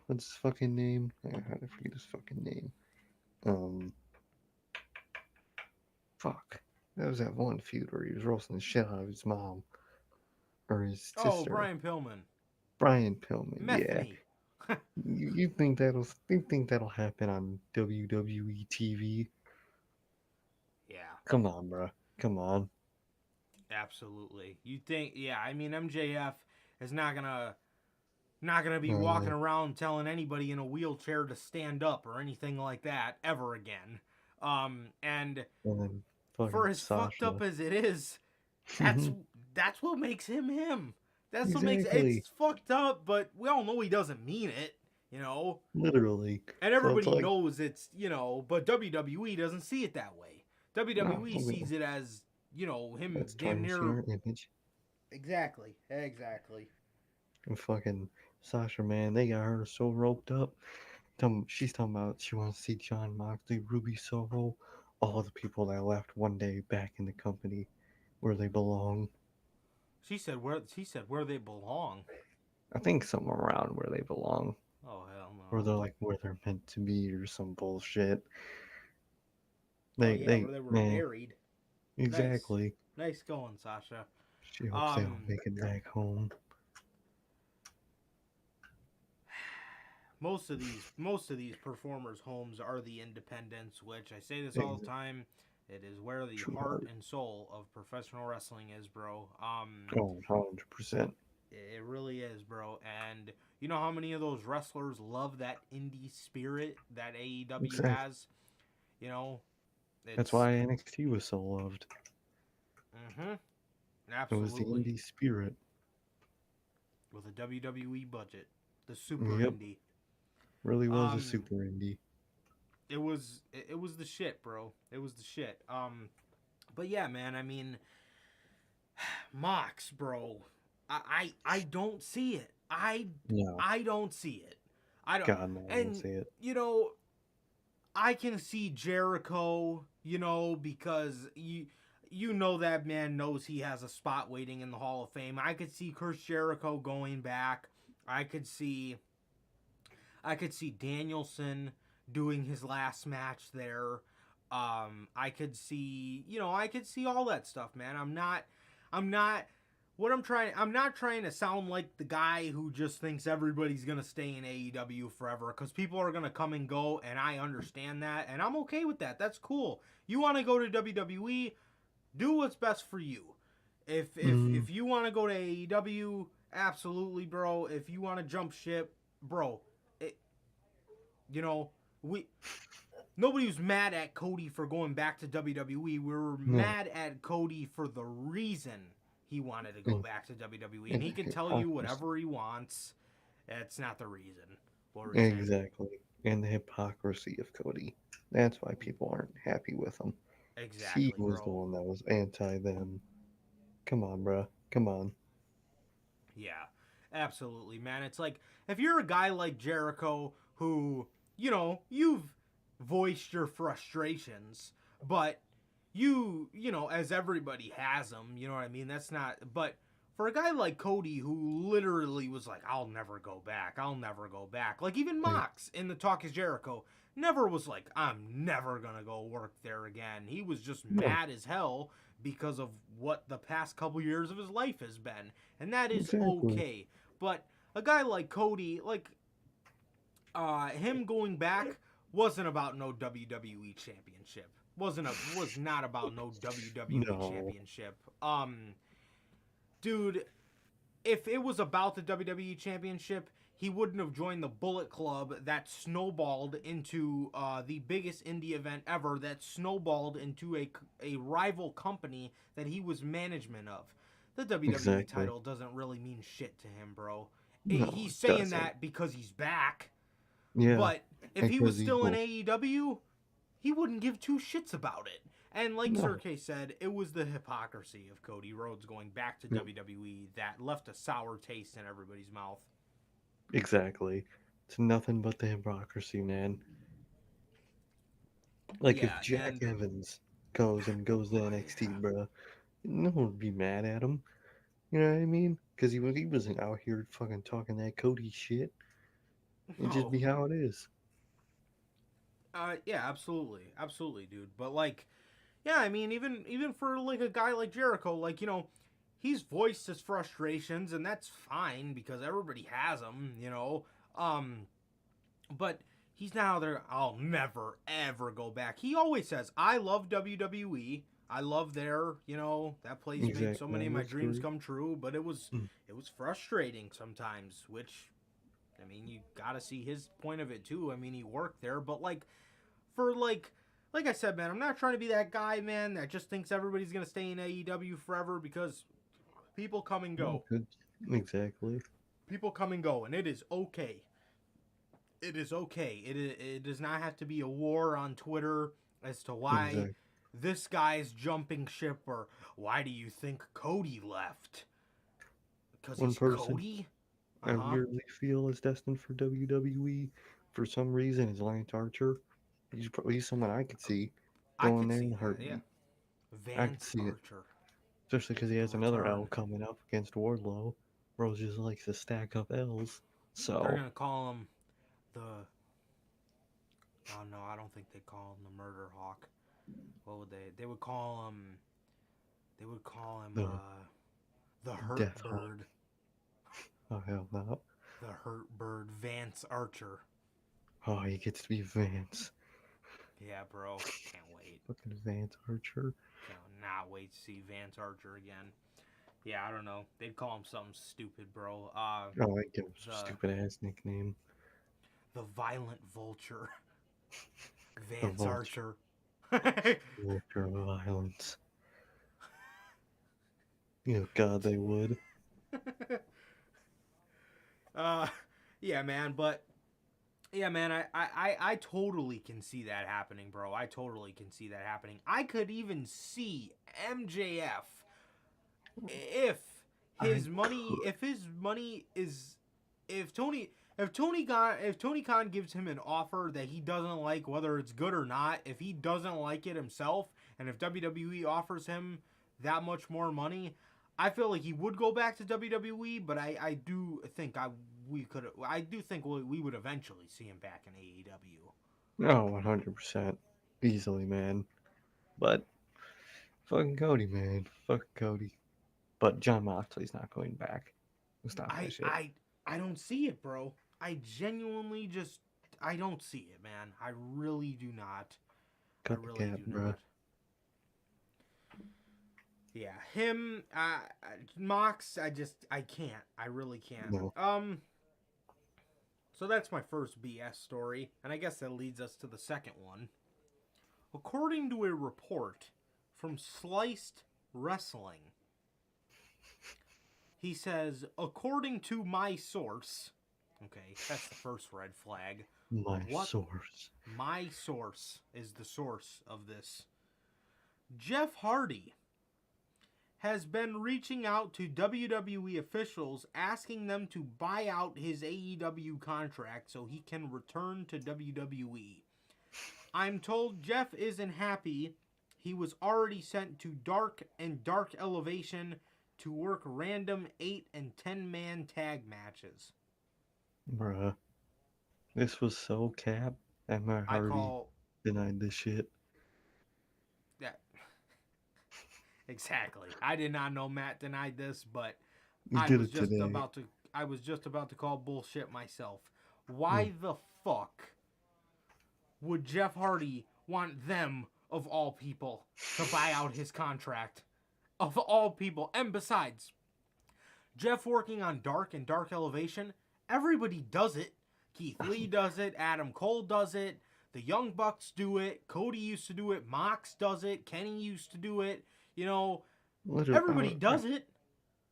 what's his fucking name? How did I forget his fucking name? Um, fuck. That was that one feud where he was roasting the shit out of his mom or his oh, sister. Brian Pillman. Brian Pillman. Meth Yeah. me. You think that'll happen on WWE TV? Yeah. Come on, bruh. Come on. Absolutely. You think? Yeah. I mean, MJF is not gonna be walking Uh, around telling anybody in a wheelchair to stand up or anything like that ever again. And and then for fucking as fucked up Sasha. as it is, that's that's what makes him him. That's what makes Exactly. it's fucked up, but we all know he doesn't mean it, you know. Literally. And So it's everybody like, knows it's, but WWE doesn't see it that way. no, WWE sees it as, him that's damn tarnishing near. our image. Exactly. Exactly. And fucking Sasha, man, they got her so roped up. She's talking about she wants to see John Moxley, Ruby Soho, all the people that left one day back in the company where they belong. She said where they belong. I think somewhere around where they belong. Oh hell Or no. they're like where they're meant to be or some bullshit. Oh yeah, where They, they were man, buried. Nice. exactly. Nice going, Sasha. She hopes they all Um make it back home. most of these performers' homes are the independents, which I say this all the Exactly. time. It is where the True heart heart. and soul of professional wrestling is, bro. Oh, 100%. It really is, bro. And you know how many of those wrestlers love that indie spirit that AEW Exactly. has? You know, That's it's why NXT was so loved. It was the absolutely indie spirit. with a WWE budget, the super Yep. indie. Really was a Um, super indie. it was the shit, bro. It was the shit. But yeah, man. I mean, Mox, bro. I don't see it. No. I don't see it. I don't. God, no, I don't And see it. you know, I can see Jericho. Because that man knows he has a spot waiting in the Hall of Fame. I could see Chris Jericho going back. I could see Danielson doing his last match there. I could see all that stuff, man. I'm not I'm not trying to sound like the guy who just thinks everybody's going to stay in AEW forever, cuz people are going to come and go, and I understand that, and I'm okay with that. That's cool. You want to go to WWE, do what's best for you. Mm, If you want to go to AEW, absolutely, bro. If you want to jump ship, bro, it, you know, we nobody was mad at Cody for going back to WWE. We were no. mad at Cody for the reason he wanted to go And, back to WWE, and and he the can tell you hypocrisy. whatever he wants. That's not the reason. What were you saying? Exactly. And the hypocrisy of Cody. That's why people aren't happy with him. He Exactly, was the bro. one that was anti them. Come on, bruh. Come on. Yeah, absolutely, man. It's like if you're a guy like Jericho who, you've voiced your frustrations, but as everybody has them, you know what I mean? That's not, but for a guy like Cody who literally was like, I'll never go back. I'll never go back. Like even Like, Mox in the Talk is Jericho never was like, I'm never going to go work there again. He was just no. mad as hell because of what the past couple years of his life has been, and that is Exactly. okay. But a guy like Cody, like him going back, wasn't about no WWE championship. Was not about no WWE No. championship. Dude, if it was about the WWE championship, he wouldn't have joined the Bullet Club that snowballed into the biggest indie event ever, that snowballed into a rival company that he was management of. The WWE Exactly. title doesn't really mean shit to him, bro. No, He's it saying doesn't. that because he's back, Yeah. but if he was Because he's still in both. AEW, he wouldn't give two shits about it. And like Sir No. K said, it was the hypocrisy of Cody Rhodes going back to Yeah, WWE that left a sour taste in everybody's mouth. exactly. It's nothing but the hypocrisy, man. Like if Yeah, Jack and Evans goes to NXT, bruh, no one would be mad at him. You know what I mean? Because he wasn't out here fucking talking that Cody shit. It just no, be how it is. yeah, absolutely, absolutely, dude. But like, yeah, I mean, even for like a guy like Jericho, like he's voiced his frustrations, and that's fine because everybody has them, But he's now there. I'll never ever go back. He always says, "I love WWE. I love there. That place made so Exactly. many of my That's dreams great. come true, but it was Mm. frustrating sometimes, which I mean, you got to see his point of it too. I mean, he worked there, but for like I said, man, I'm not trying to be that guy, man, that just thinks everybody's going to stay in AEW forever, because people come and Mm, go. good. Exactly. People come and go, and it is okay. It is okay. It does not have to be a war on Twitter as to why Exactly. this guy's jumping ship, or why do you think Cody left? Because One he's person Cody? Uh I huh. weirdly feel is destined for WWE for some reason is Lance Archer. He's someone I could see I going could there see in a that, yeah. heartbeat. I could Vance see it, Archer, especially because he the has another L return. coming up against Wardlow. Rose just likes to stack up L's. They're So, gonna call him the. Oh no, I don't think they call him the Murder Hawk. What would they? They would call him. They would call him the the Hurt Death Hawk. Bird. Oh, hell no. The Hurt Bird, Vance Archer. Oh, he gets to be Vance. Yeah, bro. Can't wait. Fucking Vance Archer. Cannot wait to see Vance Archer again. Yeah, I don't know. They'd call him something stupid, bro. Oh, I give him some The stupid ass nickname. the Violent Vulture, The Vance Vulture. Archer. Vulture of Violence. You know, God, they would. uh, yeah, man. But yeah, man. I totally can see that happening, bro. I totally can see that happening. I could even see MJF if I if his money is if Tony if Tony Khan gives him an offer that he doesn't like, whether it's good or not, if he doesn't like it himself, and if WWE offers him that much more money, I feel like he would go back to WWE. But I do think I do think we would eventually see him back in AEW. Oh, 100%. Easily, man. But, fucking Cody, man. Fucking Cody. But John Moxley's not going back. Stop that I shit. I I don't see it, bro. I genuinely just I don't see it, man. I really do not. I Cut the really cap, do bruh. not. Yeah, him, Mox. I can't. I really can't. No. So that's my first BS story, and I guess that leads us to the second one. According to a report from Sliced Wrestling, he says, according to my source. Okay, that's the first red flag. My What? source. My source is the source of this. Jeff Hardy has been reaching out to WWE officials asking them to buy out his AEW contract so he can return to WWE. I'm told Jeff isn't happy. He was already sent to Dark and Dark Elevation to work random 8 and 10-man tag matches. Bruh. This was so cap. And my I Hardy call denied this shit. that exactly. I did not know Matt denied this, but He did it today. I was just about to call bullshit myself. Mm. Why the fuck would Jeff Hardy want them, of all people, to buy out his contract? Of all people. And besides, Jeff working on Dark and Dark Elevation, everybody does it. Keith Lee does it. Adam Cole does it. The Young Bucks do it. Cody used to do it. Mox does it. Kenny used to do it. Literally, Everybody does it.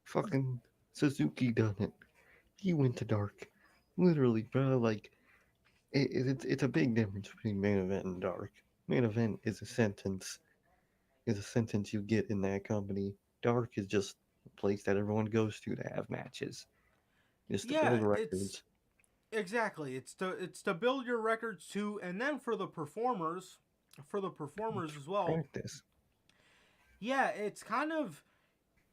fucking Suzuki done it. He went to Dark. Literally, bro. Like, it's a big difference between main event and dark. Main event is a sentence. Is a sentence you get in that company. Dark is just a place that everyone goes to have matches. Just to Yeah, build it's records. exactly. It's to build your records too, and then for the performers as well. Practice. Yeah, it's kind of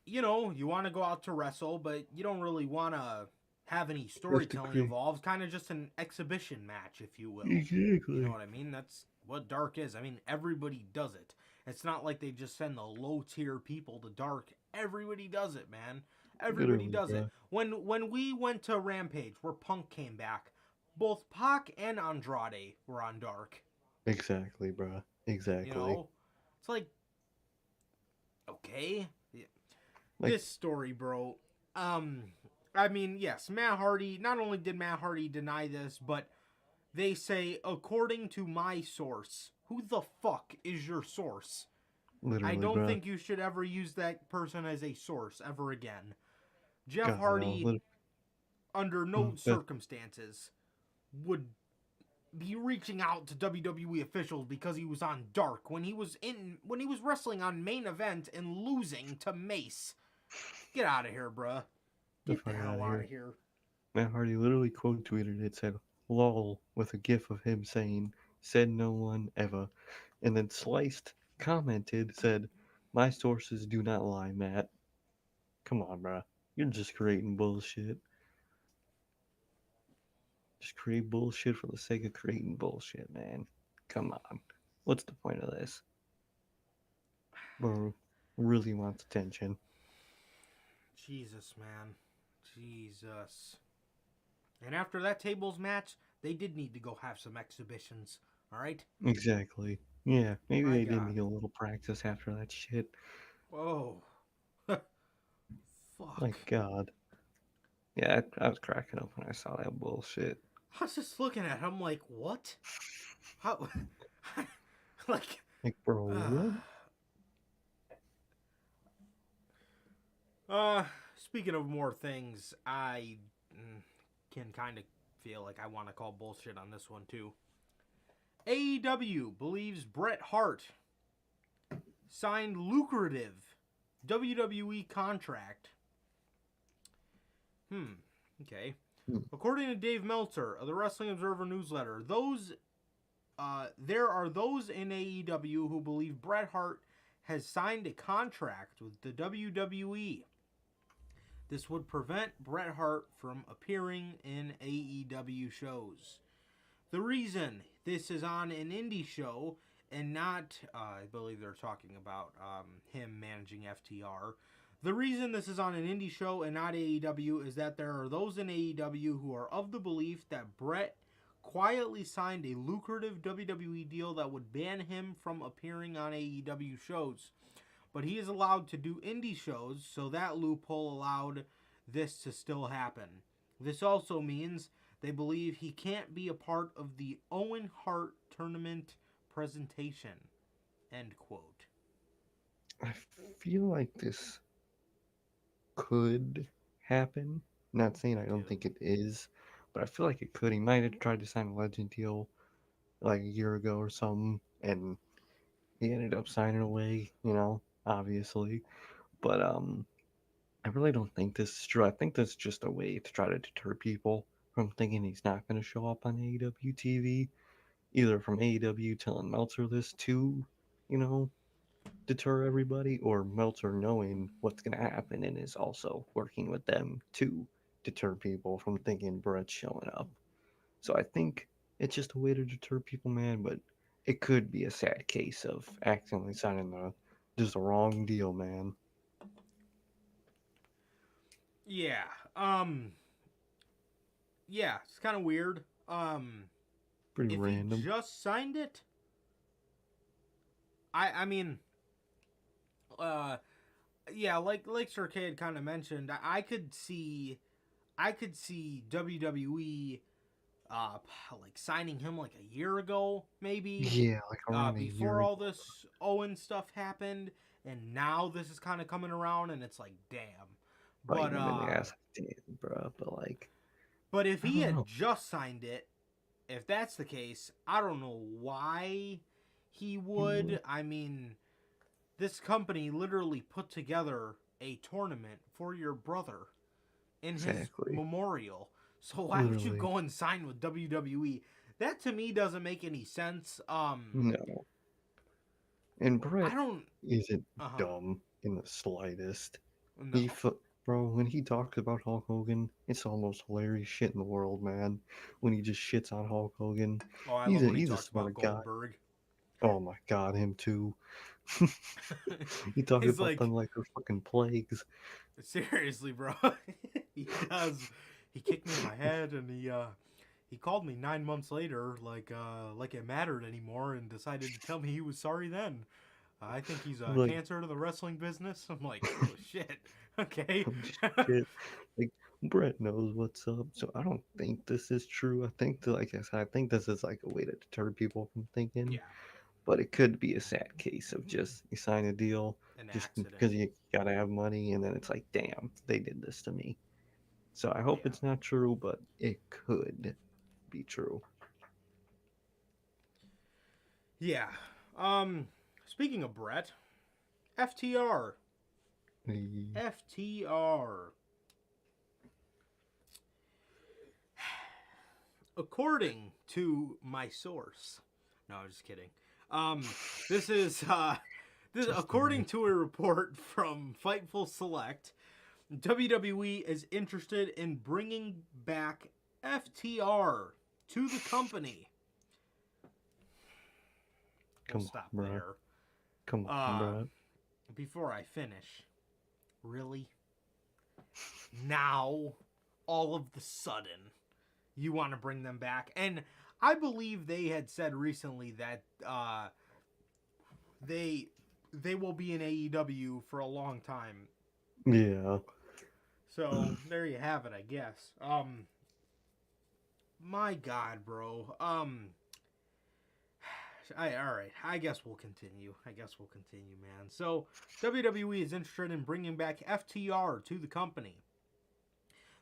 you want to go out to wrestle, but you don't really want to have any Just to storytelling create. involved. Kind of just an exhibition match, if you will. You know Exactly. what I mean? That's what Dark is. I mean, everybody does it. It's not like they just send the low tier people to Dark. Everybody does it, man. Everybody Literally, does it. bro. When we went to Rampage, where Punk came back, both Pac and Andrade were on Dark. Exactly, bro. You Exactly. know, it's like Okay. Yeah. Like, This story, bro. I mean, yes, Matt Hardy. Not only did Matt Hardy deny this, but they say, according to my source. Who the fuck is your source? I literally, don't bro. think you should ever use that person as a source ever again. Jeff God, no. Hardy, under no circumstances, would be reaching out to WWE officials because he was on Dark when he was wrestling on Main Event and losing to Mace. Get out of here, bruh. The Get the fuck out hell of out of here. here. Matt Hardy literally quote tweeted it, said, lol, with a gif of him saying, said no one ever. And then Sliced commented, said, my sources do not lie, Matt. Come on, bruh. You're just creating bullshit. Just create bullshit for the sake of creating bullshit, man. Come on. What's the point of this? Bro really wants attention. Jesus, man. Jesus. And after that tables match, they did need to go have some exhibitions. All right? Exactly. Yeah, maybe My they did God. need a little practice after that shit. Oh. My Fuck. god. Yeah, I was cracking up when I saw that bullshit. I was just looking at him like, what? How? like, Like, bro, uh, what? uh, speaking of more things, I can kind of feel like I want to call bullshit on this one too. AEW believes Bret Hart signed lucrative WWE contract. Okay. Hmm. According to Dave Meltzer of the Wrestling Observer newsletter, there are those in AEW who believe Bret Hart has signed a contract with the WWE. This would prevent Bret Hart from appearing in AEW shows. The reason this is on an indie show and not, I believe they're talking about him managing FTR. The reason this is on an indie show and not AEW is that there are those in AEW who are of the belief that Bret quietly signed a lucrative WWE deal that would ban him from appearing on AEW shows. But he is allowed to do indie shows, so that loophole allowed this to still happen. This also means they believe he can't be a part of the Owen Hart tournament presentation. End quote. I feel like this could happen. Not saying I don't Dude. think it is, but I feel like it could. He might have tried to sign a legend deal like a year ago or something, and he ended up signing away, obviously. But I really don't think this is true. I think this is just a way to try to deter people from thinking he's not going to show up on AEW TV, either from AEW telling Meltzer this to, you know, deter everybody, or Meltzer knowing what's going to happen and is also working with them to deter people from thinking Brett's showing up. So I think it's just a way to deter people, man, but it could be a sad case of accidentally signing just the wrong deal, man. Yeah. Yeah, it's kind of weird. Pretty If he random. just signed it, I mean, uh, yeah, like Circade kind of mentioned, I could see WWE like signing him like a year ago, maybe, Yeah, like around a year before ago. all this Owen stuff happened, and now this is kind of coming around, and it's like, damn. But Biting him in the ass, damn, bro. But like, but if I he don't had know. just signed it, if that's the case, I don't know why he He would would. I mean, this company literally put together a tournament for your brother in his exactly, memorial. So why would you literally go and sign with WWE? That to me doesn't make any sense. no. And I Brett don't. isn't Uh huh. dumb in the slightest. He, No. bro, when he talks about Hulk Hogan, it's the most hilarious shit in the world, man. When he just shits on Hulk Hogan, Oh, I love when he he's a talks about smart guy. Goldberg. Oh my god, him too. He talks He's about them like, like they're fucking plagues. seriously, bro. He does. He kicked me in my head, and he called me 9 months later, like it mattered anymore, and decided to tell me he was sorry then. I think he's a Like, cancer to the wrestling business. I'm like, oh shit. Okay. oh shit. Like, Brett knows what's up, so I don't think this is true. I think, like I said, I think this is like a way to deter people from thinking. Yeah, But it could be a sad case of just you sign a deal an just accident. because you gotta have money, and then it's like, damn, they did this to me. So I hope Yeah. it's not true, but it could be true. Yeah. Speaking of Brett, FTR. Eh, FTR. According to my source. No, I'm just kidding. This is this Just according to a report from Fightful Select. WWE is interested in bringing back FTR to the company. We'll come stop on, bro. there. Come on, bro. Before I finish, really? Now, all of the sudden, you want to bring them back? And I believe they had said recently that they will be in AEW for a long time. Yeah. So there you have it, I guess. My God, bro. All right. I guess we'll continue. Man. So WWE is interested in bringing back FTR to the company.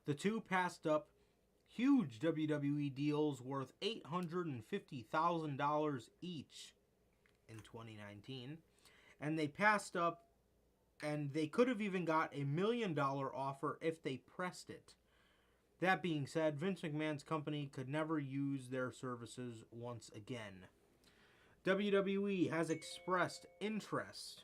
The two passed up huge WWE deals worth $850,000 each in 2019, and they passed up, and they could have even got $1 million offer if they pressed it. That being said, Vince McMahon's company could never use their services once again. WWE has expressed interest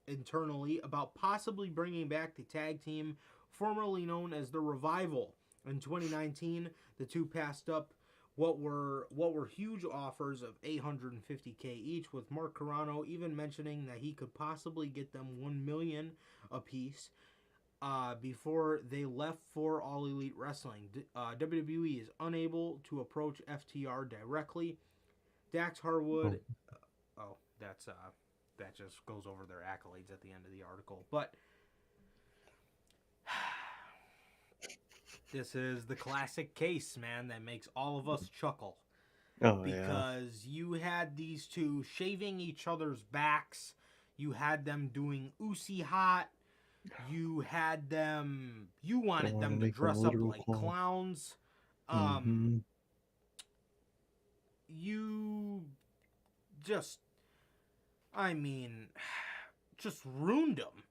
internally about possibly bringing back the tag team formerly known as the Revival. In 2019, the two passed up what were huge offers of $850K each, with Mark Carrano even mentioning that he could possibly get them $1 million apiece before they left for All Elite Wrestling. WWE is unable to approach FTR directly. Dax Harwood, that just goes over their accolades at the end of the article. But this is the classic case, man, that makes all of us chuckle. Oh yeah. Because you had these two shaving each other's backs. You had them doing Usi Hot. You wanted Wanna them to make them dress up literal like clowns. clowns. Mm-hmm. You just, just ruined them.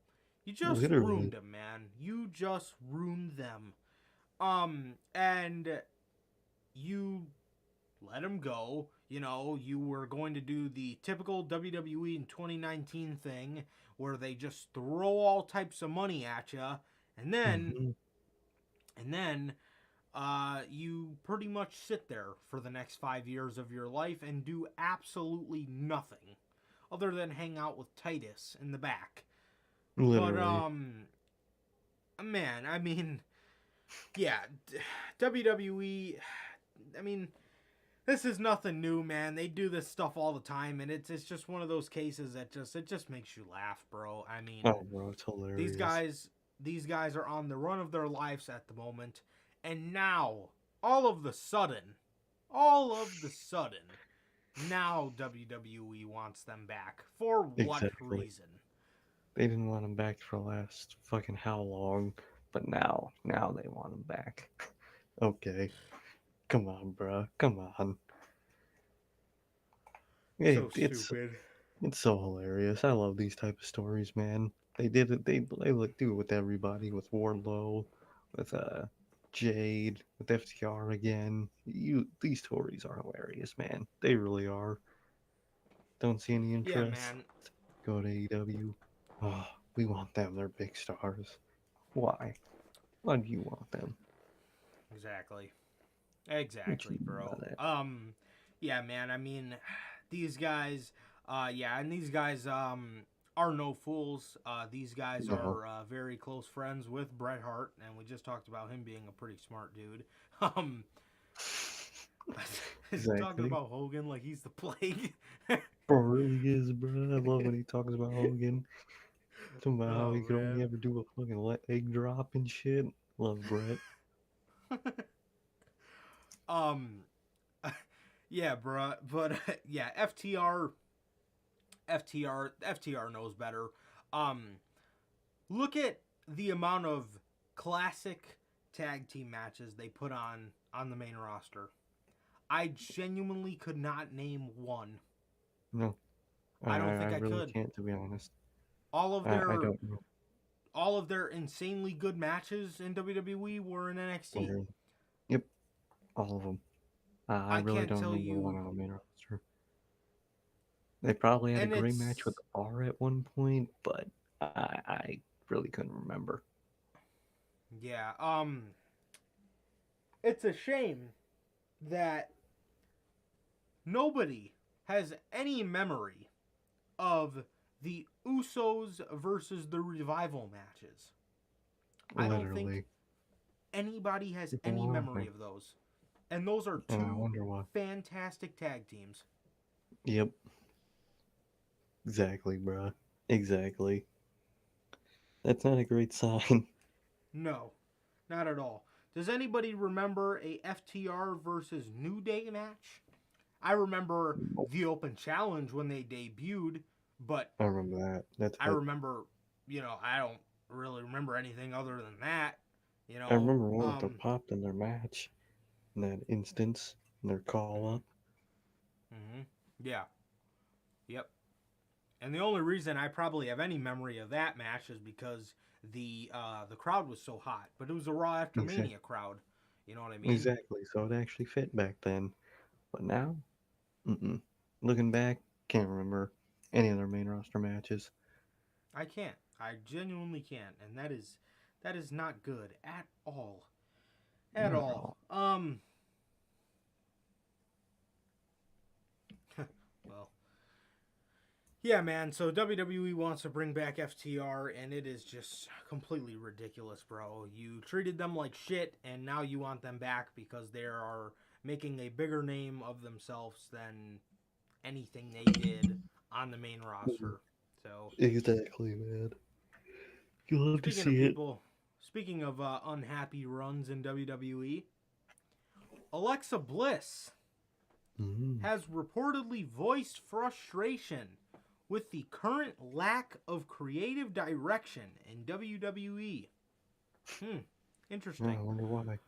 You just Literally. ruined them, man. You just ruined them. And you let them go. You know, you were going to do the typical WWE in 2019 thing where they just throw all types of money at you, and then you pretty much sit there for the next 5 years of your life and do absolutely nothing other than hang out with Titus in the back. Literally. But man, yeah, WWE. This is nothing new, man. They do this stuff all the time, and it's just one of those cases that just makes you laugh, bro. Oh, bro, it's hilarious. These guys are on the run of their lives at the moment, and now all of the sudden, now WWE wants them back for what Exactly. reason? They didn't want him back for the last fucking how long, but now they want him back. Okay. Come on, bro. Come on. So stupid. It's so hilarious. I love these type of stories, man. They did it. They like do it with everybody, with Wardlow, with Jade, with FTR again. These stories are hilarious, man. They really are. Don't see any Yeah, interest. man. Go to AEW. Oh, we want them. They're big stars. Why? Why do you want them? Exactly, What you mean by bro. that? Yeah, man. These guys, and these guys are no fools. These guys No. are very close friends with Bret Hart, and we just talked about him being a pretty smart dude. Talking Exactly. about Hogan like he's the plague. Bro, really is, bro. I love when he talks about Hogan. Talking about how Oh he could only man. ever do a fucking leg drop and shit. Love Brett. um, yeah, bruh. But yeah, FTR knows better. Um, look at the amount of classic tag team matches they put on the main roster. I genuinely could not name one. No, I don't I think I really could. can't, to be honest. All of I their don't know. all of their insanely good matches in WWE were in NXT. Or, yep, all of them. I I really can't don't tell remember one you, on the main roster. They probably had a and great match with it's the bar at one point, but I really couldn't remember. yeah, it's a shame that nobody has any memory of the Usos versus the Revival matches. I don't think Literally. anybody has any People memory laughing. of those. And those are And I two wonder why. fantastic tag teams. Yep, exactly, bruh. Exactly. That's not a great sign. No, not at all. Does anybody remember a FTR versus New Day match? I remember Nope. the Open Challenge when they debuted, but I remember that. That's I it. remember, I don't really remember anything other than that. You I know, remember one with the pop in their match in that instance, in their call up. hmm yeah, yep. And the only reason I probably have any memory of that match is because the crowd was so hot, but it was a Raw After Exactly. Mania crowd. You know what I mean? Exactly. So it actually fit back then. But now, mm-mm. Looking back, can't remember any of their main roster matches. I can't. I genuinely can't, and that is not good at all. At Not at all. all. Well, yeah, man. So WWE wants to bring back FTR, and it is just completely ridiculous, bro. You treated them like shit, and now you want them back because they are making a bigger name of themselves than anything they did on the main Mhm. roster. So, Exactly, man. You love to speaking of see it. people, speaking of unhappy runs in WWE, Alexa Bliss Mm. has reportedly voiced frustration with the current lack of creative direction in WWE. Hmm, Yeah, I interesting. wonder why.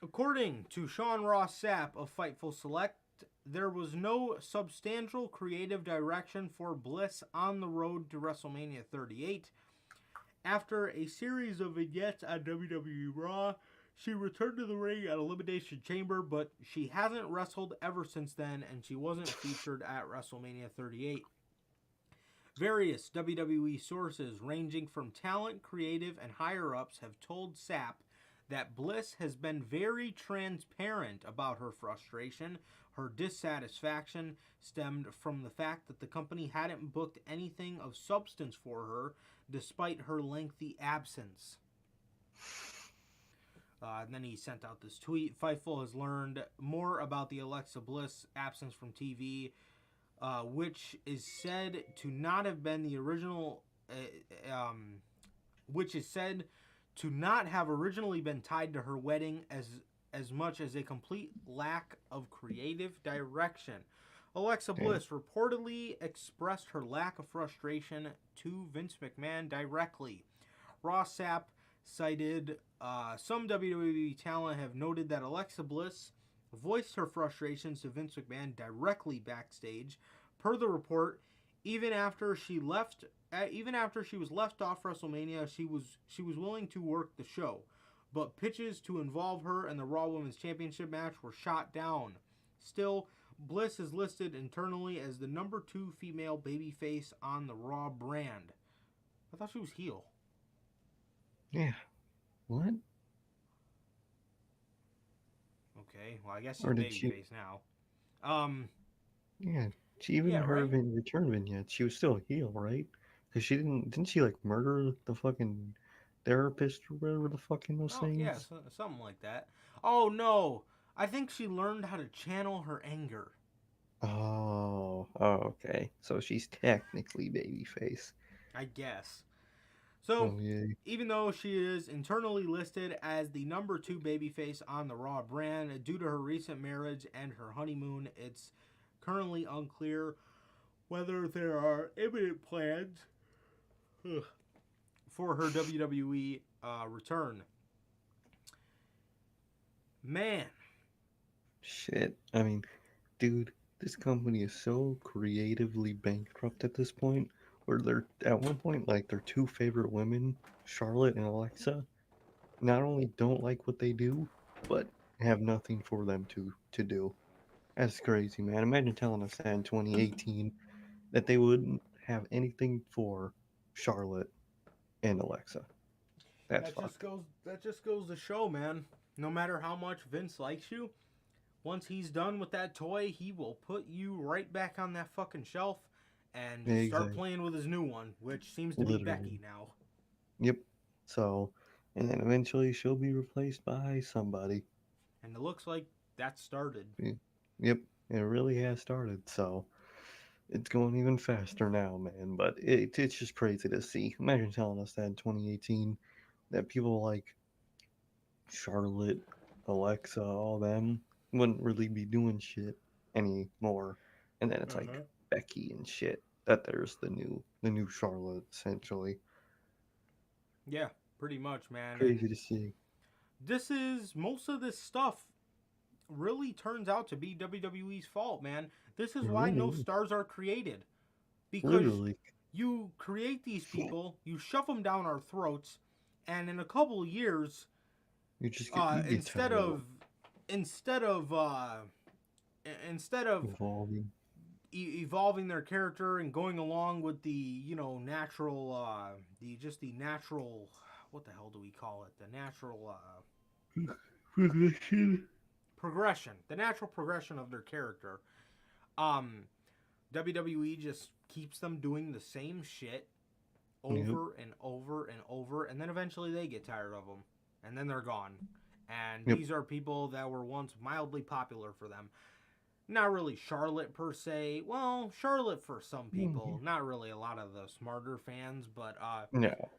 According to Sean Ross Sapp of Fightful Select, there was no substantial creative direction for Bliss on the road to WrestleMania 38. After a series of vignettes on WWE Raw, she returned to the ring at Elimination Chamber, but she hasn't wrestled ever since then, and she wasn't featured at WrestleMania 38. Various WWE sources, ranging from talent, creative, and higher ups, have told Sapp that Bliss has been very transparent about her frustration. Her dissatisfaction stemmed from the fact that the company hadn't booked anything of substance for her despite her lengthy absence. And then he sent out this tweet. Fightful has learned more about the Alexa Bliss absence from TV, which is said to not have been the original, which is said to not have originally been tied to her wedding as much as a complete lack of creative direction. Alexa Damn. Bliss reportedly expressed her lack of frustration to Vince McMahon directly. Ross Sapp cited some WWE talent have noted that Alexa Bliss voiced her frustrations to Vince McMahon directly backstage. Per the report, even after she left, even after she was left off WrestleMania, she was willing to work the show, but pitches to involve her in the Raw Women's Championship match were shot down. Still, Bliss is listed internally as the number 2 female babyface on the Raw brand. I thought she was heel. Yeah. What? Okay, well I guess she's Or did she? babyface now. Um, Yeah. She even yeah, her right. return vignette. She was still a heel, right? Because she didn't she like murder the fucking therapist or whatever the fucking those Oh yeah, things? something like that. Oh no, I think she learned how to channel her anger. Oh, okay. So she's technically babyface. I guess. So, Oh yeah. even though she is internally listed as the number two babyface on the Raw brand, due to her recent marriage and her honeymoon, it's currently unclear whether there are imminent plans for her WWE return. Man, Shit. I mean, dude, this company is so creatively bankrupt at this point, where they're at one point like their two favorite women, Charlotte and Alexa, not only don't like what they do, but have nothing for them to do. That's crazy, man. Imagine telling us that in 2018 that they wouldn't have anything for Charlotte and Alexa. That's fucked. that just goes to show, man. No matter how much Vince likes you, once he's done with that toy, he will put you right back on that fucking shelf and start Exactly. playing with his new one, which seems to be Literally. Becky now. Yep. So, and then eventually she'll be replaced by somebody. And it looks like that started. Y- Yep. It really has started. So it's going even faster now, man. But it's just crazy to see. Imagine telling us that in 2018 that people like Charlotte, Alexa, all them wouldn't really be doing shit anymore. And then it's like Uh-huh. Becky and shit. That there's the new Charlotte essentially. Yeah, pretty much, man. And Crazy to see. this is most of this stuff really turns out to be WWE's fault, man. This is It why no really is. stars are created. Because Literally. you create these people, you shove them down our throats, and in a couple of years, You get instead tired of of instead of instead of evolving. evolving their character and going along with the natural the natural, what the hell do we call it, the natural Progression. progression, the natural progression of their character. um WWE just keeps them doing the same shit Yep. over and over and over, and then eventually they get tired of them, and then they're gone. And Yep. these are people that were once mildly popular for them. Not really Charlotte per se. Well, Charlotte for some people. Mhm. Not really a lot of the smarter fans, but No.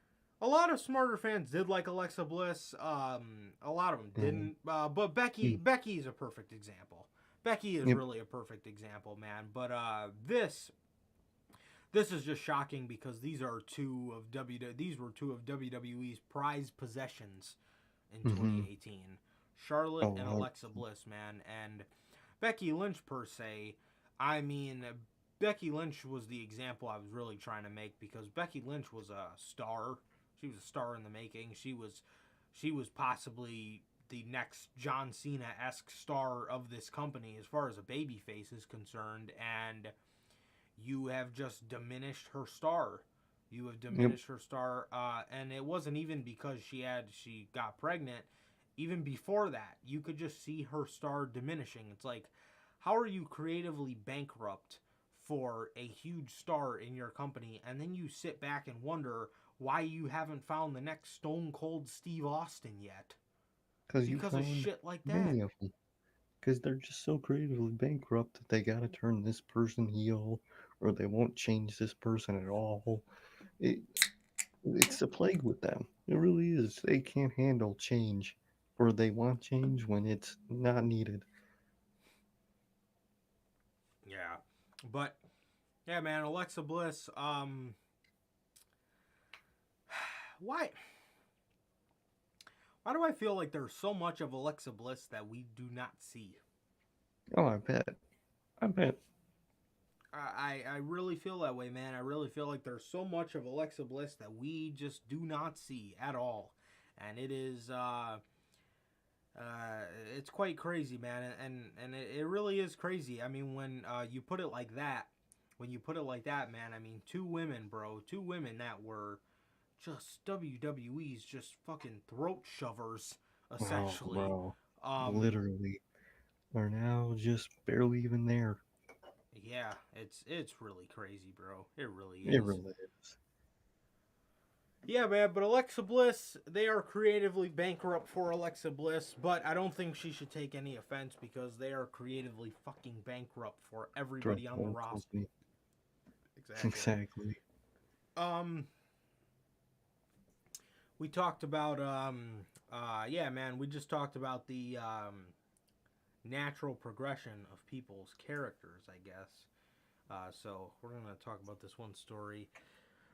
a lot of smarter fans did like Alexa Bliss. A lot of them Mm. didn't. But Mm. Becky is a perfect example. Becky is Yep. really a perfect example, man. But this is just shocking because these were two of WWE's prized possessions in Mm-hmm. 2018. Charlotte Oh, and Alexa 100%. Bliss, man, and Becky Lynch per se. I mean, Becky Lynch was the example I was really trying to make because Becky Lynch was a star. She was a star in the making. She was possibly the next John Cena esque star of this company as far as a babyface is concerned, and you have just diminished her star. You have Yep. diminished her star, and it wasn't even because she got pregnant. Even before that, you could just see her star diminishing. It's like, how are you creatively bankrupt for a huge star in your company, and then you sit back and wonder why you haven't found the next Stone Cold Steve Austin yet? Because you Because of found shit like that. many of them. Because they're just so creatively bankrupt that they gotta turn this person heel, or they won't change this person at all. It, it's a plague with them. It really is. They can't handle change, or they want change when it's not needed. Yeah, but yeah, man, Alexa Bliss. Why? Why do I feel like there's so much of Alexa Bliss that we do not see? Oh, I bet. I bet. I really feel that way, man. I really feel like there's so much of Alexa Bliss that we just do not see at all, and it is it's quite crazy, man. And it really is crazy. I mean, you put it like that, man. I mean, two women, bro, two women that were just WWE's just fucking throat shovers, Oh, essentially. bro. Um, Literally. Are now just barely even there. yeah, it's really crazy, bro. It really It is. really is. Yeah, man, but Alexa Bliss, they are creatively bankrupt for Alexa Bliss, but I don't think she should take any offense because they are creatively fucking bankrupt for For the everybody on the whole roster. company. Exactly. Exactly. Um, we talked about, yeah, man, we just talked about the, natural progression of people's characters, I guess. So we're going to talk about this one story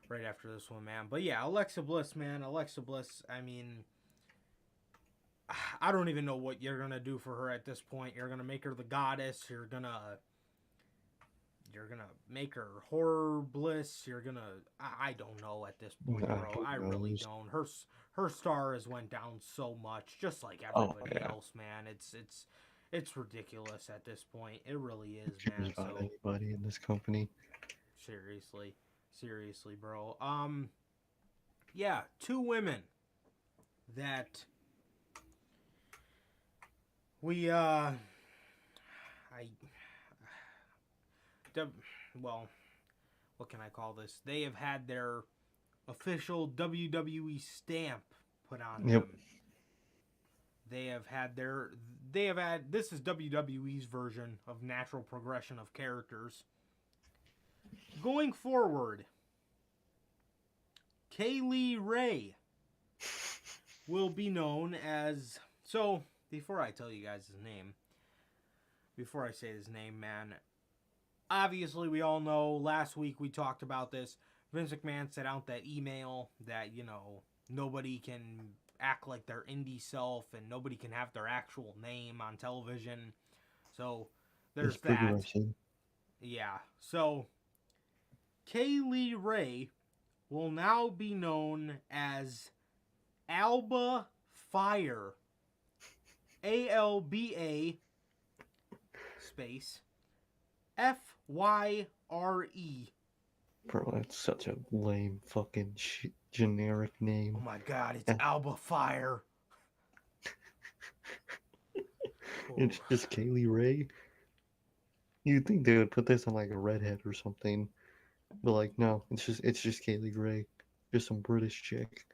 right after this one, man. But yeah, Alexa Bliss, man. Alexa Bliss, I mean, I don't even know what you're going to do for her at this point. You're going to make her the goddess. You're going to make her horror bliss. You're gonna I don't know at this point, bro. I really don't. Her star has went down so much, just like everybody else, man. It's ridiculous at this point. It really is, man. About anybody in this company. Seriously, bro. Yeah, two women that we well, what can I call this? They have had their official WWE stamp put on them. They have had this is WWE's version of natural progression of characters. Going forward, Kaylee Ray will be known as, so before I tell you guys his name, before I say his name, man, obviously we all know last week we talked about this. Vince McMahon sent out that email that, you know, nobody can act like their indie self and nobody can have their actual name on television. So there's that. Yeah. So Kaylee Ray will now be known as Alba Fire. ALBA space FYRE. Bro, that's such a lame fucking generic name. Oh my god, it's Alba Fire. It's just Kaylee Ray. You'd think they would put this on like a redhead or something, but like no, it's just Kaylee Ray, just some British chick.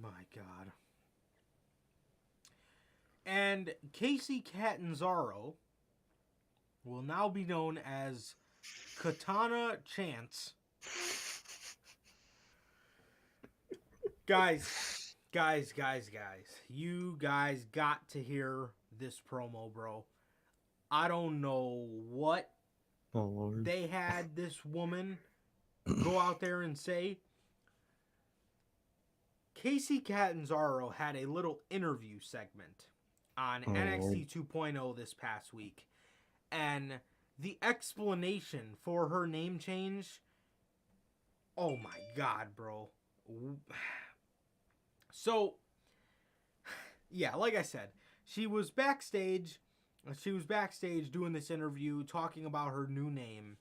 My god. And Casey Catanzaro will now be known as Katana Chance. Guys. You guys got to hear this promo, bro. I don't know what they had this woman go out there and say. Casey Catanzaro had a little interview segment on NXT 2.0 this past week. And the explanation for her name change, oh my god, bro. So, yeah, like I said, she was backstage doing this interview, talking about her new name.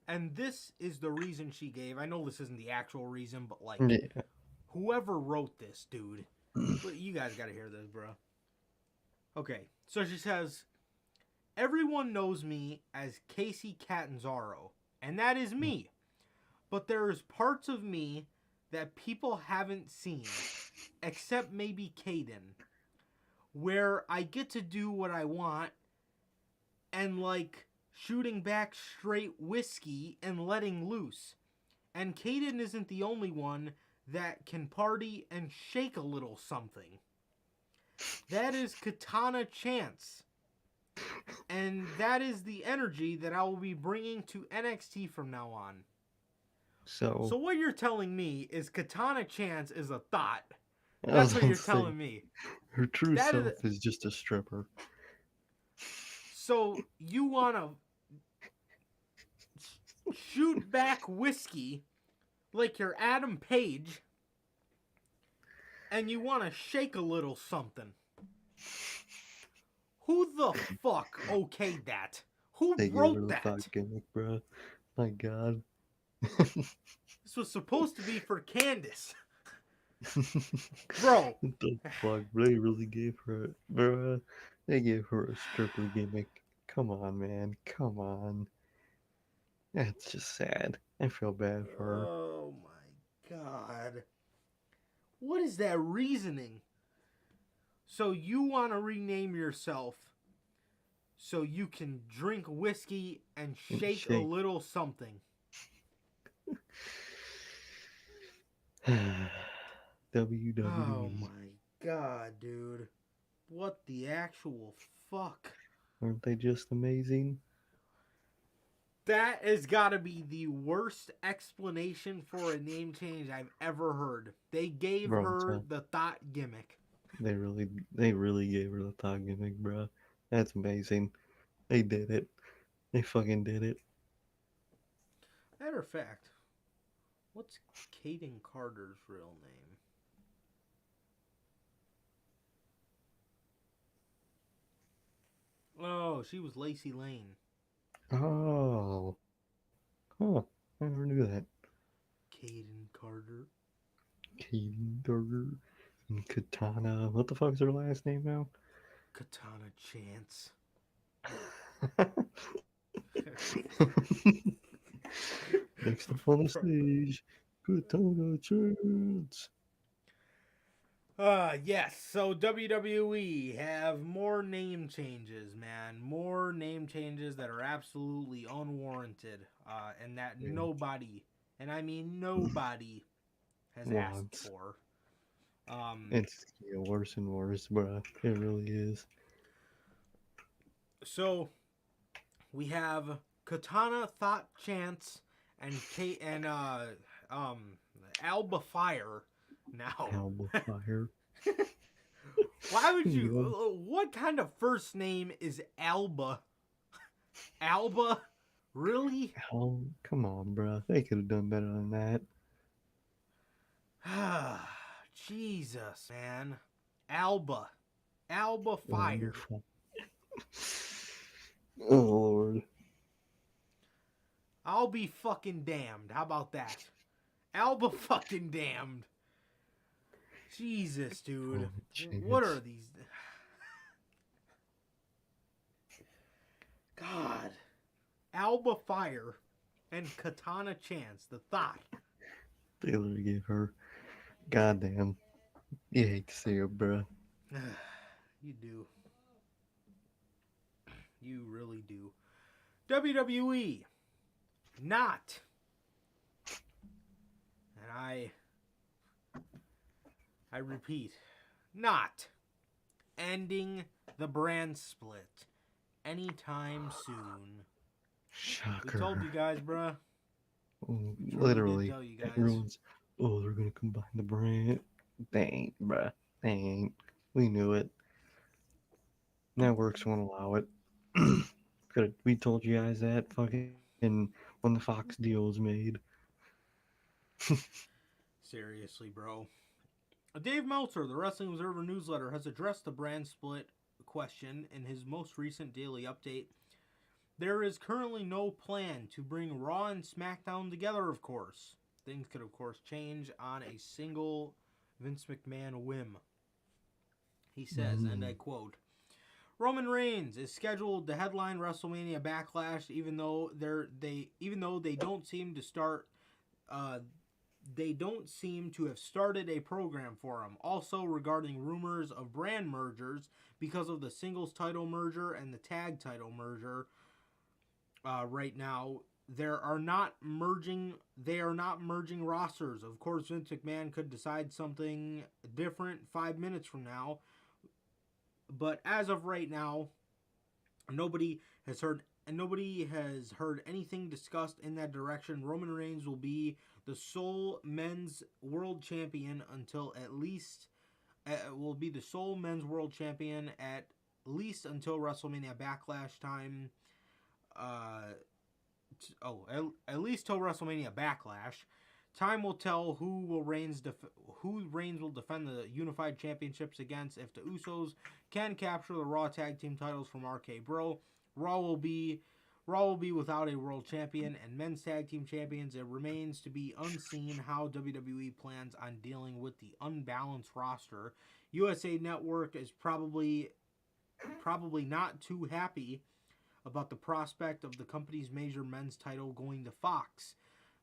And this is the reason she gave. I know this isn't the actual reason, but like, whoever wrote this, dude, you guys gotta hear this, bro. Okay, so she says, everyone knows me as Casey Catanzaro, and that is me. But there's parts of me that people haven't seen, except maybe Caden, where I get to do what I want, and like shooting back straight whiskey and letting loose. And Caden isn't the only one that can party and shake a little something. That is Katana Chance. And that is the energy that I will be bringing to NXT from now on. So what you're telling me is Katana Chance is a thought. That's what you're telling me. Her true self is just a stripper. So you want to shoot back whiskey like you're Adam Page, and you want to shake a little something. Who the fuck okayed that? Who wrote that? Gimmick, bro. My god. This was supposed to be for Candice. Bro. What the fuck? They really gave her, bro. They gave her a stripper gimmick. Come on, man. Come on. That's just sad. I feel bad for her. Oh my god. What is that reasoning? So you want to rename yourself so you can drink whiskey and shake a Shake. little something. Oh WWE. my god, dude. What the actual fuck? Aren't they just amazing? That has got to be the worst explanation for a name change I've ever heard. They gave Bro, her the thought gimmick. they really gave her the thought gimmick, bro. That's amazing. They did it. They fucking did it. Matter of fact, what's Kaden Carter's real name? Oh, she was Lacey Lane. Oh. Huh. I never knew that. Kaden Carter. Katie Burger and Katana. What the fuck's her last name now? Katana Chance. Next up on the stage, Katana Chance. Yes. So WWE have more name changes, man. More name changes that are absolutely unwarranted, and that nobody, and I mean nobody, has asked Wants. for. It's getting worse and worse, bruh. It really is. So we have Katana Thought Chance and Alba Fire now. Alba Fire. Why would you? What kind of first name is Alba? Alba? Really? Come on, bruh. They could have done better than that. Jesus, man. Alba. Alba Fire. Oh, Lord. I'll be fucking damned. How about that? Alba fucking damned. Jesus, dude. What are these? God. Alba Fire and Katana Chance, the thought. They literally gave her. Goddamn. You hate to see it, bruh. You do. You really do. WWE. Not. And I repeat, not ending the brand split anytime soon. Shocker. We told you guys, bruh. Literally. Tell you guys. Everyone's, they're gonna combine the brand. They ain't, bruh. They ain't. We knew it. Networks won't allow it. We told you guys that fucking when the Fox deal was made. Seriously, bro. Dave Meltzer, the Wrestling Observer newsletter, has addressed the brand split question in his most recent daily update. There is currently no plan to bring Raw and SmackDown together, of course. Things could, of course, change on a single Vince McMahon whim. He says, and I quote, Roman Reigns is scheduled to headline WrestleMania Backlash, even though they don't seem to start. They don't seem to have started a program for him. Also, regarding rumors of brand mergers because of the singles title merger and the tag title merger, right now they are not merging rosters. Of course, Vince McMahon could decide something different 5 minutes from now, but as of right now, nobody has heard anything discussed in that direction. Roman Reigns will be the sole men's world champion until at least until WrestleMania Backlash time. At least till WrestleMania Backlash. Time will tell who Reigns will defend the unified championships against. If the Usos can capture the Raw tag team titles from RK Bro, Raw will be without a world champion and men's tag team champions. It remains to be unseen how WWE plans on dealing with the unbalanced roster. USA Network is probably not too happy about the prospect of the company's major men's title going to Fox.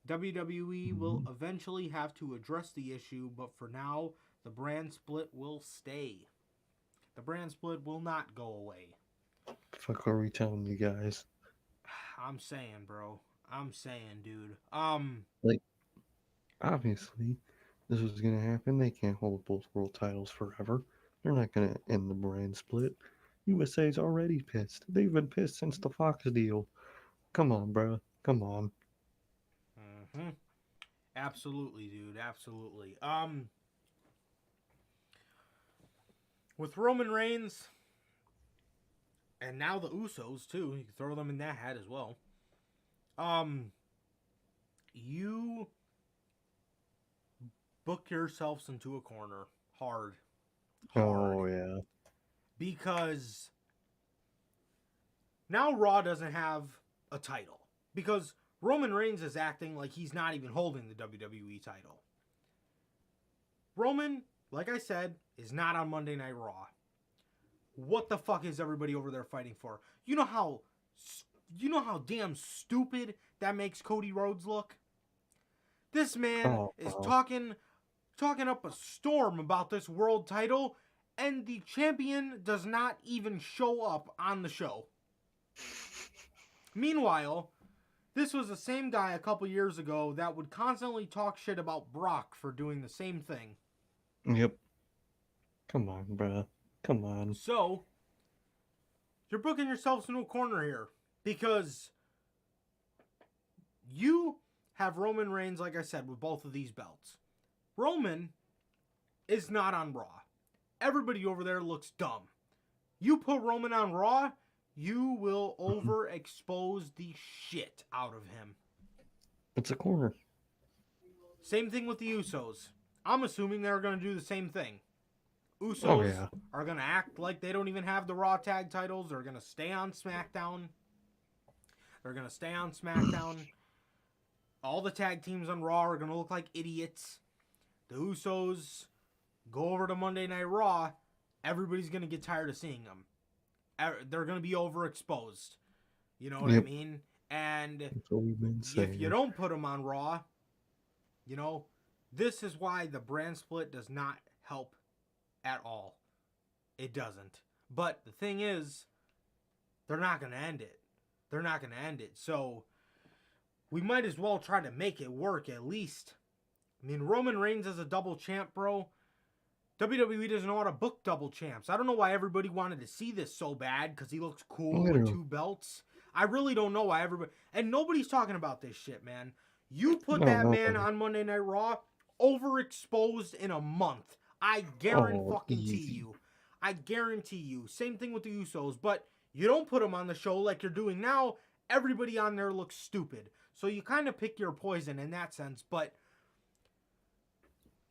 WWE will eventually have to address the issue, but for now, the brand split will stay. The brand split will not go away. Fuck are we telling you guys? I'm saying, bro. I'm saying, dude. Like, obviously, this was gonna happen. They can't hold both world titles forever. They're not gonna end the brand split. USA's already pissed. They've been pissed since the Fox deal. Come on, bro. Come on. Mm-hmm. Absolutely, dude. Absolutely. With Roman Reigns and now the Usos too, you can throw them in that hat as well. You book yourselves into a corner hard. Oh yeah. Because now Raw doesn't have a title. Because Roman Reigns is acting like he's not even holding the WWE title. Roman, like I said, is not on Monday Night Raw. What the fuck is everybody over there fighting for? You know how damn stupid that makes Cody Rhodes look? This man is talking up a storm about this world title, and the champion does not even show up on the show. Meanwhile, this was the same guy a couple years ago that would constantly talk shit about Brock for doing the same thing. Yep. Come on, bruh. Come on. So, you're booking yourselves into a corner here because you have Roman Reigns, like I said, with both of these belts. Roman is not on Raw. Everybody over there looks dumb. You put Roman on Raw, you will overexpose the shit out of him. It's a corner. Same thing with the Usos. I'm assuming they're going to do the same thing. Usos are going to act like they don't even have the Raw tag titles. They're going to stay on SmackDown. All the tag teams on Raw are going to look like idiots. The Usos go over to Monday Night Raw. Everybody's going to get tired of seeing them. They're going to be overexposed. You know what I mean? And if you don't put them on Raw, you know, this is why the brand split does not help at all. It doesn't. But the thing is, they're not going to end it. So, we might as well try to make it work at least. I mean, Roman Reigns is a double champ, bro. WWE doesn't know how to book double champs. I don't know why everybody wanted to see this so bad because he looks cool with 2 belts. I really don't know why everybody... And nobody's talking about this shit, man. You put that man on Monday Night Raw, overexposed in a month. I guarantee you. Same thing with the Usos, but you don't put them on the show like you're doing now. Everybody on there looks stupid. So you kind of pick your poison in that sense, but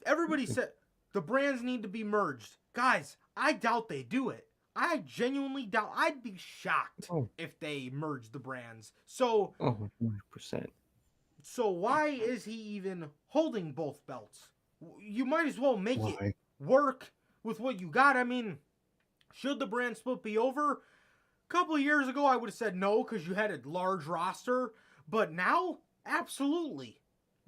everybody said the brands need to be merged. Guys, I doubt they do it. I genuinely doubt. I'd be shocked if they merge the brands. So, 100%. So why is he even holding both belts? You might as well make it work with what you got. I mean, should the brand split be over? A couple of years ago, I would have said no because you had a large roster. But now, absolutely.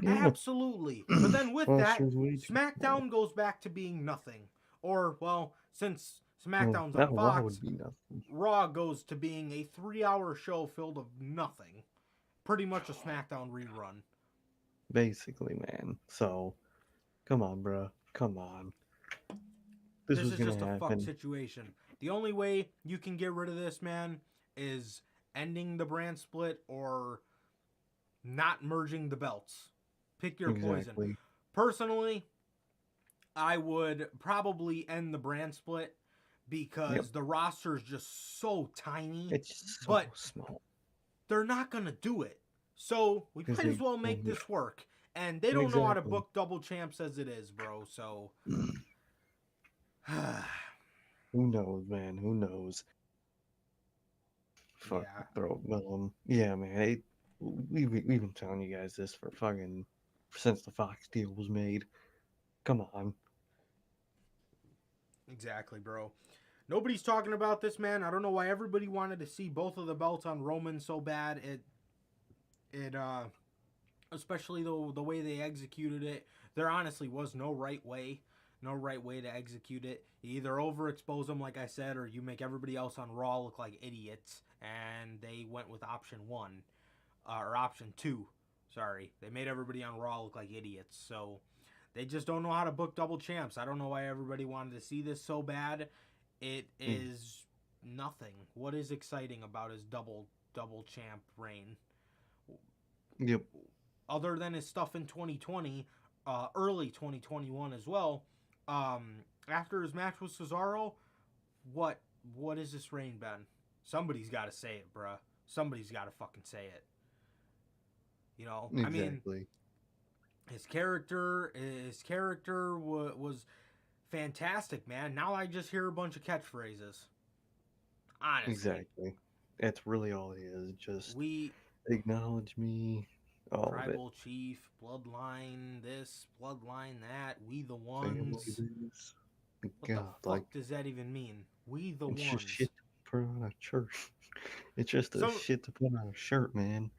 Yeah. Absolutely. But then with that, SmackDown goes back to being nothing. Or, well, since SmackDown's on Fox, Raw goes to being a 3-hour show filled of nothing. Pretty much a SmackDown rerun. Basically, man. So, come on, bro. Come on. This is just a fuck situation. The only way you can get rid of this, man, is ending the brand split or not merging the belts. Pick your poison. Personally, I would probably end the brand split because the roster is just so tiny. It's so small. They're not going to do it. So we might as well make this work. And they don't know how to book double champs as it is, bro. So who knows, man? Who knows? Fuck, bro. Well, yeah, man. We've been telling you guys this for fucking since the Fox deal was made. Come on. Exactly, bro. Nobody's talking about this, man. I don't know why everybody wanted to see both of the belts on Roman so bad. It especially the way they executed it. There honestly was no right way to execute it. You either overexpose them, like I said, or you make everybody else on Raw look like idiots. And they went with option 1, or option 2. Sorry, they made everybody on Raw look like idiots. So they just don't know how to book double champs. I don't know why everybody wanted to see this so bad. It is nothing. What is exciting about his double champ reign? Yep. Other than his stuff in 2020, early 2021 as well. After his match with Cesaro, what has this reign been? Somebody's got to say it, bruh. Somebody's got to fucking say it. You know, Exactly. I mean, his character was fantastic, man. Now I just hear a bunch of catchphrases. Honestly. Exactly. That's really all it is. Just acknowledge me. All Tribal of it. chief, bloodline this, bloodline that, we the ones. What God, the fuck does that even mean? We the ones. It's just shit to put on a shirt. It's just shit to put on a shirt, man.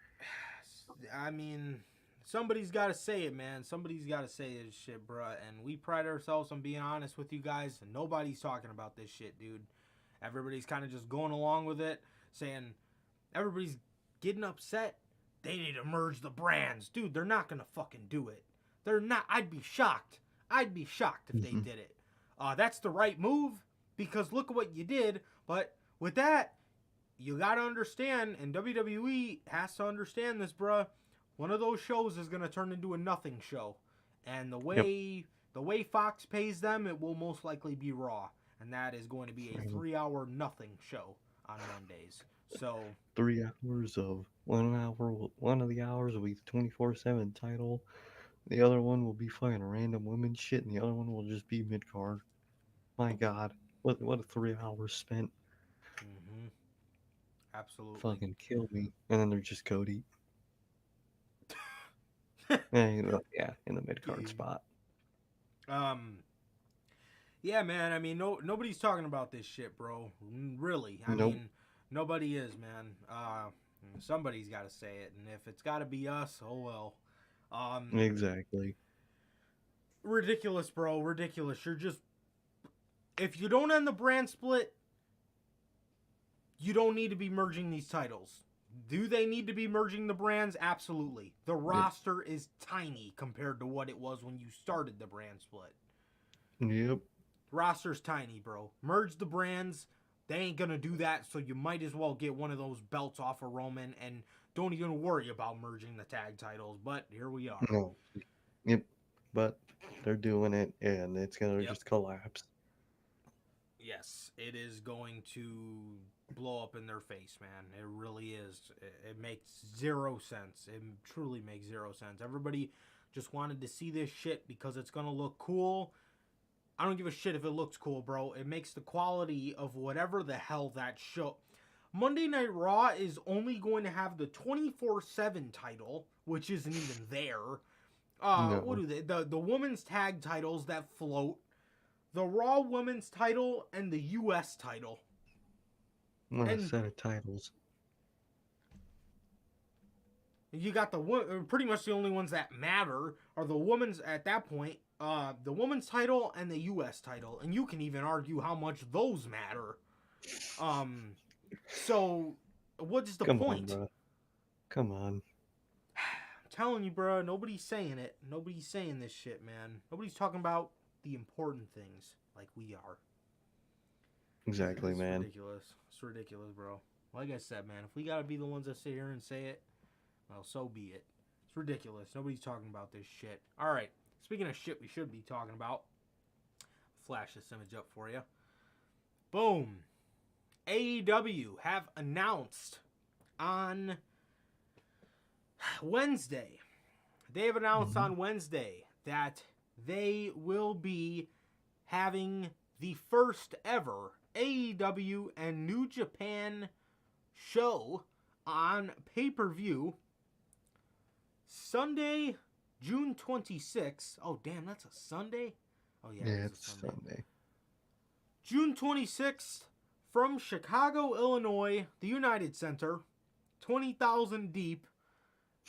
I mean, somebody's got to say it, man. Somebody's got to say this shit, bruh. And we pride ourselves on being honest with you guys. And nobody's talking about this shit, dude. Everybody's kind of just going along with it, saying everybody's getting upset. They need to merge the brands. Dude, they're not going to fucking do it. They're not. I'd be shocked. I'd be shocked if they did it. That's the right move because look at what you did. But with that, you got to understand, and WWE has to understand this, bruh. One of those shows is going to turn into a nothing show. And the way Fox pays them, it will most likely be Raw. And that is going to be a 3-hour nothing show on Mondays. So 3 hours of 1 hour. One of the hours will be the 24/7 title. The other one will be fucking random women shit, and the other one will just be mid card. My God, what a 3 hours spent. Mm-hmm. Absolutely. Fucking kill me. And then there's just Cody. And, yeah, in the mid card spot. Yeah, man. I mean, nobody's talking about this shit, bro. Really. I Nope. mean, nobody is, man. Somebody's got to say it, and if it's got to be us, oh well. Exactly. Ridiculous, bro. Ridiculous. You're just, if you don't end the brand split, you don't need to be merging these titles. Do they need to be merging the brands? Absolutely. The roster is tiny compared to what it was when you started the brand split. Yep. Roster's tiny, bro. Merge the brands. They ain't gonna do that, so you might as well get one of those belts off of Roman and don't even worry about merging the tag titles. But here we are. No. Yep. But they're doing it, and it's gonna just collapse. Yes, it is going to blow up in their face, man. It really is. It makes zero sense. It truly makes zero sense. Everybody just wanted to see this shit because it's gonna look cool. I don't give a shit if it looks cool, bro. It makes the quality of whatever the hell that show. Monday Night Raw is only going to have the 24/7 title, which isn't even there. No. What do they? The women's tag titles that float, the Raw Women's title and the U.S. title. What a set of titles. You got pretty much the only ones that matter are the women's at that point. The women's title and the U.S. title, and you can even argue how much those matter. So what's the point? On, bro. Come on. I'm telling you, bro. Nobody's saying it. Nobody's saying this shit, man. Nobody's talking about the important things like we are. Exactly, man. Ridiculous. It's ridiculous, bro. Like I said, man, if we gotta be the ones that sit here and say it, well, so be it. It's ridiculous. Nobody's talking about this shit. All right. Speaking of shit we should be talking about, flash this image up for you. Boom. AEW have announced on Wednesday. They have announced on Wednesday that they will be having the first ever AEW and New Japan show on pay-per-view Sunday, June 26th. Oh, damn, that's a Sunday? Oh, yeah, it's a Sunday. June 26th, from Chicago, Illinois, the United Center, 20,000 deep,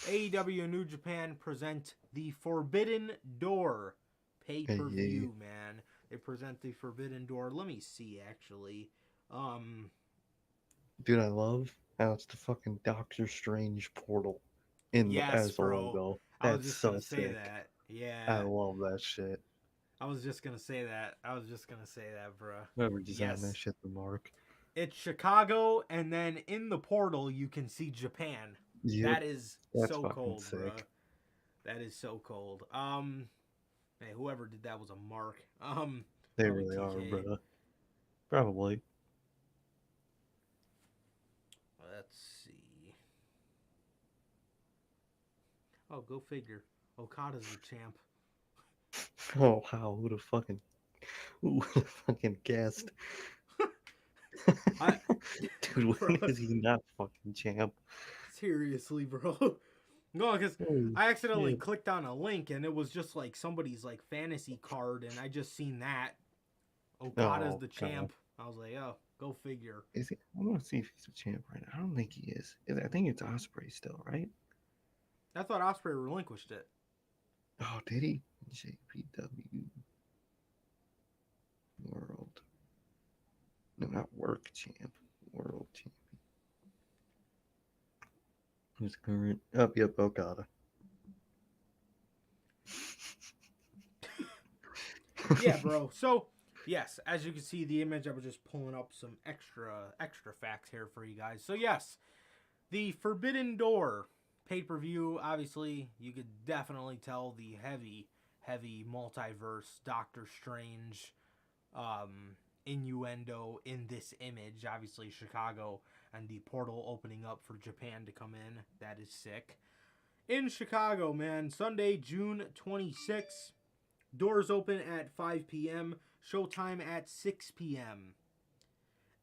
AEW and New Japan present the Forbidden Door pay-per-view, man. They present the Forbidden Door. Let me see, actually. Dude, I love how it's the fucking Doctor Strange portal Yes, as the bro. logo. I was That's just gonna so say sick. that. I Yeah. love that shit. I was just gonna say that. Bro. Whoever designed that Yes. shit, the mark. It's Chicago, and then in the portal you can see Japan. Yep, That is that's so fucking cold, bruh. sick. That is so cold. Hey, whoever did that was a mark. They Probably really are, TK. bro. Probably. Let's see. Oh, go figure. Okada's the champ. Oh wow, who would have fucking guessed? I, Dude, bro, when is he not fucking champ? seriously, bro. No, because Holy I accidentally shit. clicked on a link and it was just like somebody's like fantasy card, and I just seen that Okada's Oh the god. champ. I was like, oh, go figure. Is he? I want to see if he's a champ right now. I don't think he is. I think it's Osprey still, right? I thought Osprey relinquished it. Oh, did he? NJPW World. No, not work champ. World champ. Who's current? Oh, yep, Okada. Yeah, bro. So yes, as you can see, the image, I was just pulling up some extra facts here for you guys. So yes, the Forbidden Door pay-per-view, obviously you could definitely tell the heavy multiverse Doctor Strange innuendo in this image. Obviously Chicago and the portal opening up for Japan to come in. That is sick. In Chicago, man, Sunday, June 26th. Doors open at 5 p.m., showtime at 6 p.m.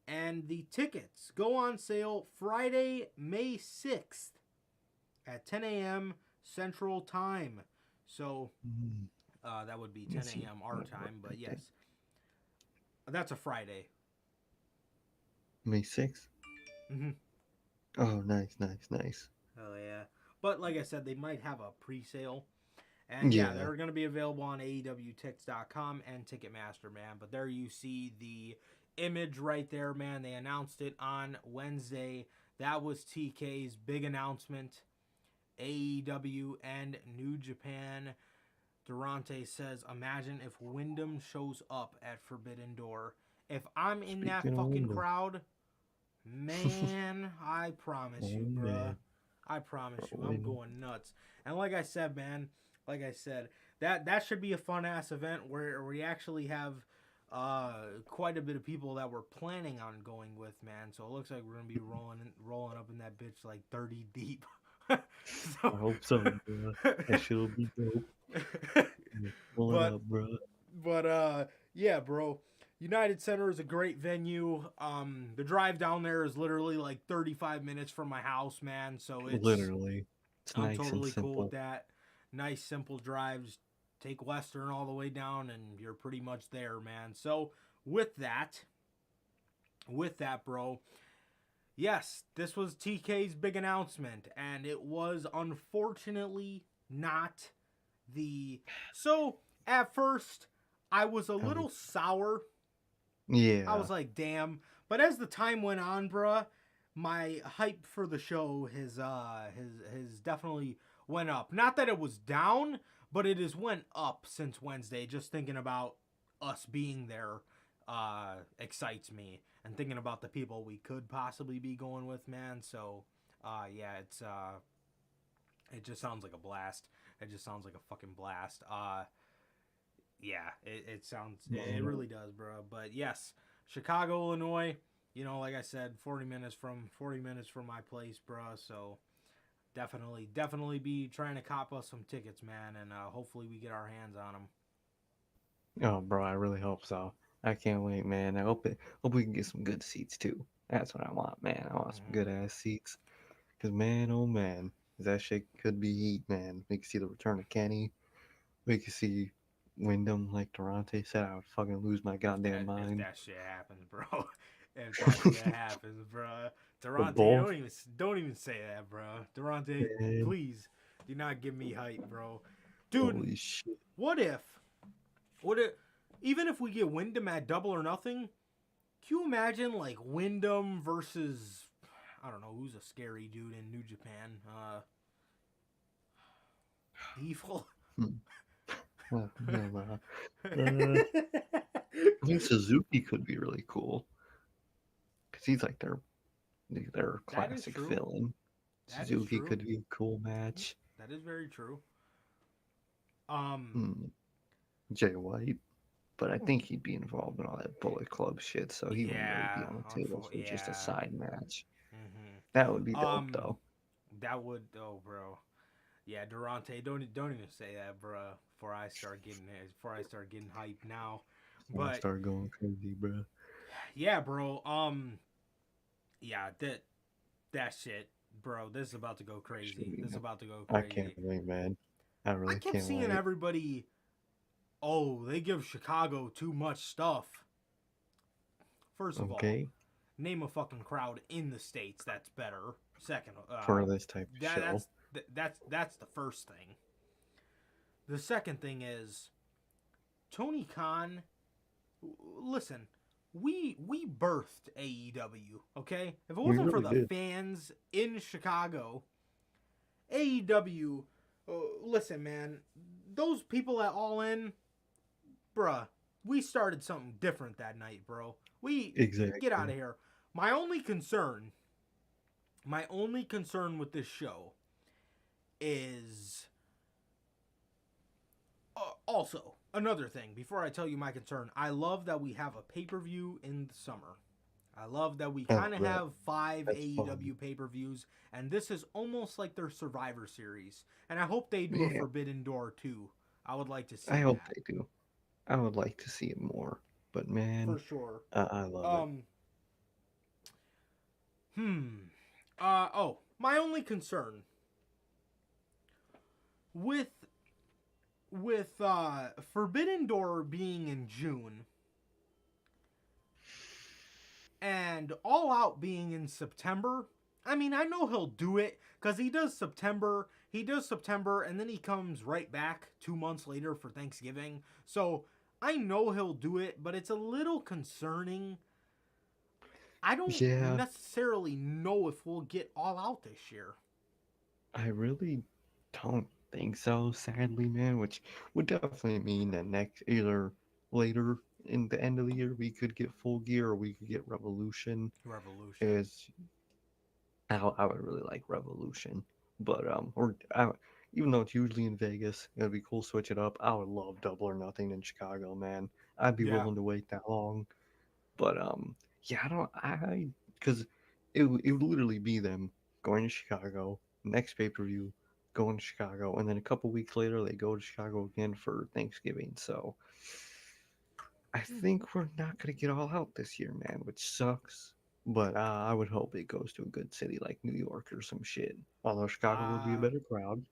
And the tickets go on sale Friday, May 6th at 10 a.m. Central Time. So that would be 10 a.m. our time, but yes, that's a Friday. May 6th? Mm-hmm. Oh, nice. Oh, yeah. But like I said, they might have a pre-sale. And yeah, Yeah. they're going to be available on AEWTix.com and Ticketmaster, man. But there you see the image right there, man. They announced it on Wednesday. That was TK's big announcement. AEW and New Japan. Durante says, imagine if Windham shows up at Forbidden Door. If I'm in that Speaking of fucking Windham. crowd, man, I promise Oh, you, bruh. man. I promise you, I'm Windham. going nuts. And like I said, man, that should be a fun ass event where we actually have quite a bit of people that we're planning on going with, man. So it looks like we're gonna be rolling up in that bitch like 30 deep. I hope so, bro. That shit'll be dope. Pull it but up, bro. yeah, bro. United Center is a great venue. The drive down there is literally like 35 minutes from my house, man. So Literally. It's I'm nice and totally cool with simple. that. Nice simple drives. Take Western all the way down and you're pretty much there, man. So with that, bro, yes, this was TK's big announcement, and it was unfortunately not the. So at first, I was a little sour. I Yeah. was like, damn. But as the time went on, bruh, my hype for the show has definitely went up. Not that it was down, but it has went up since Wednesday. Just thinking about us being there excites me, and thinking about the people we could possibly be going with, man. So yeah, it just sounds like a blast. It just sounds like a fucking blast. Yeah, it sounds, it really does, bro. But yes, Chicago, Illinois. You know, like I said, 40 minutes from my place, bro. So definitely be trying to cop us some tickets, man, and hopefully we get our hands on them. Oh, bro, I really hope so. I can't wait, man. Hope we can get some good seats too. That's what I want, man. I want some good ass seats. Cause man, oh man, that shit could be heat, man. We can see the return of Kenny. We can see Wyndham, like Durante said, I would fucking lose my goddamn If mind. that shit happens, bro. If that shit happens, bro. But Durante, both, don't even say that, bro. Durante, man, please do not give me hype, bro. Dude, holy shit. what if what if even if we get Wyndham at Double or Nothing, can you imagine like Wyndham versus I don't know who's a scary dude in New Japan? Evil. Hmm. Oh, yeah, bro. I think Suzuki could be really cool because he's like their That is classic true. villain. That is Suzuki true. could be a cool match. That is very true. Um, Hmm. Jay White, but I think he'd be involved in all that Bullet Club shit, so he wouldn't really be yeah, on the table for just a yeah. side match. That would be Mm-hmm. dope, though. That would, oh, bro. Yeah, Durante, don't even say that, bro. Before I start getting hyped now. I'm gonna But start going crazy, bro. yeah, bro. Yeah, that shit, bro. This is about to go Should crazy. be, This is man. about to go I can't crazy. wait, man. I I really kept can't seeing wait. everybody. Oh, they give Chicago too much stuff. First of all, Okay, name a fucking crowd in the states that's better. Second, for this type of that show. that's the first thing. The second thing is Tony Khan. Listen, we birthed AEW. Okay, if it We wasn't for really the did. fans in Chicago, AEW. Listen, man, those people at All In, bruh, we started something different that night, bro. We get out Exactly. of here. My only concern with this show is also another thing. Before I tell you my concern, I love that we have a pay per view in the summer. I love that we Oh, kind of bro, have 5 that's fun. AEW pay per views, and this is almost like their Survivor Series. And I hope they do a Yeah, Forbidden Door too. I would like to I see hope that they do. I would like to see it more, but for man, sure. I love it. Um, hmm. My only concern with Forbidden Door being in June and All Out being in September. I mean, I know he'll do it because he does September. He does September, and then he comes right back 2 months later for Thanksgiving. So I know he'll do it, but it's a little concerning. I don't Yeah, necessarily know if we'll get All Out this year. I really don't think so, sadly, man, which would definitely mean that next either later in the end of the year we could get Full Gear or we could get Revolution. Revolution. Is I would really like Revolution, but even though it's usually in Vegas, it'd be cool to switch it up. I would love Double or Nothing in Chicago, man. I'd be Yeah. willing to wait that long, but yeah, I because it would literally be them going to Chicago next pay per view, going to Chicago, and then a couple weeks later they go to Chicago again for Thanksgiving. So I think we're not gonna get All Out this year, man, which sucks. But I would hope it goes to a good city like New York or some shit. Although Chicago would be a Uh, better crowd,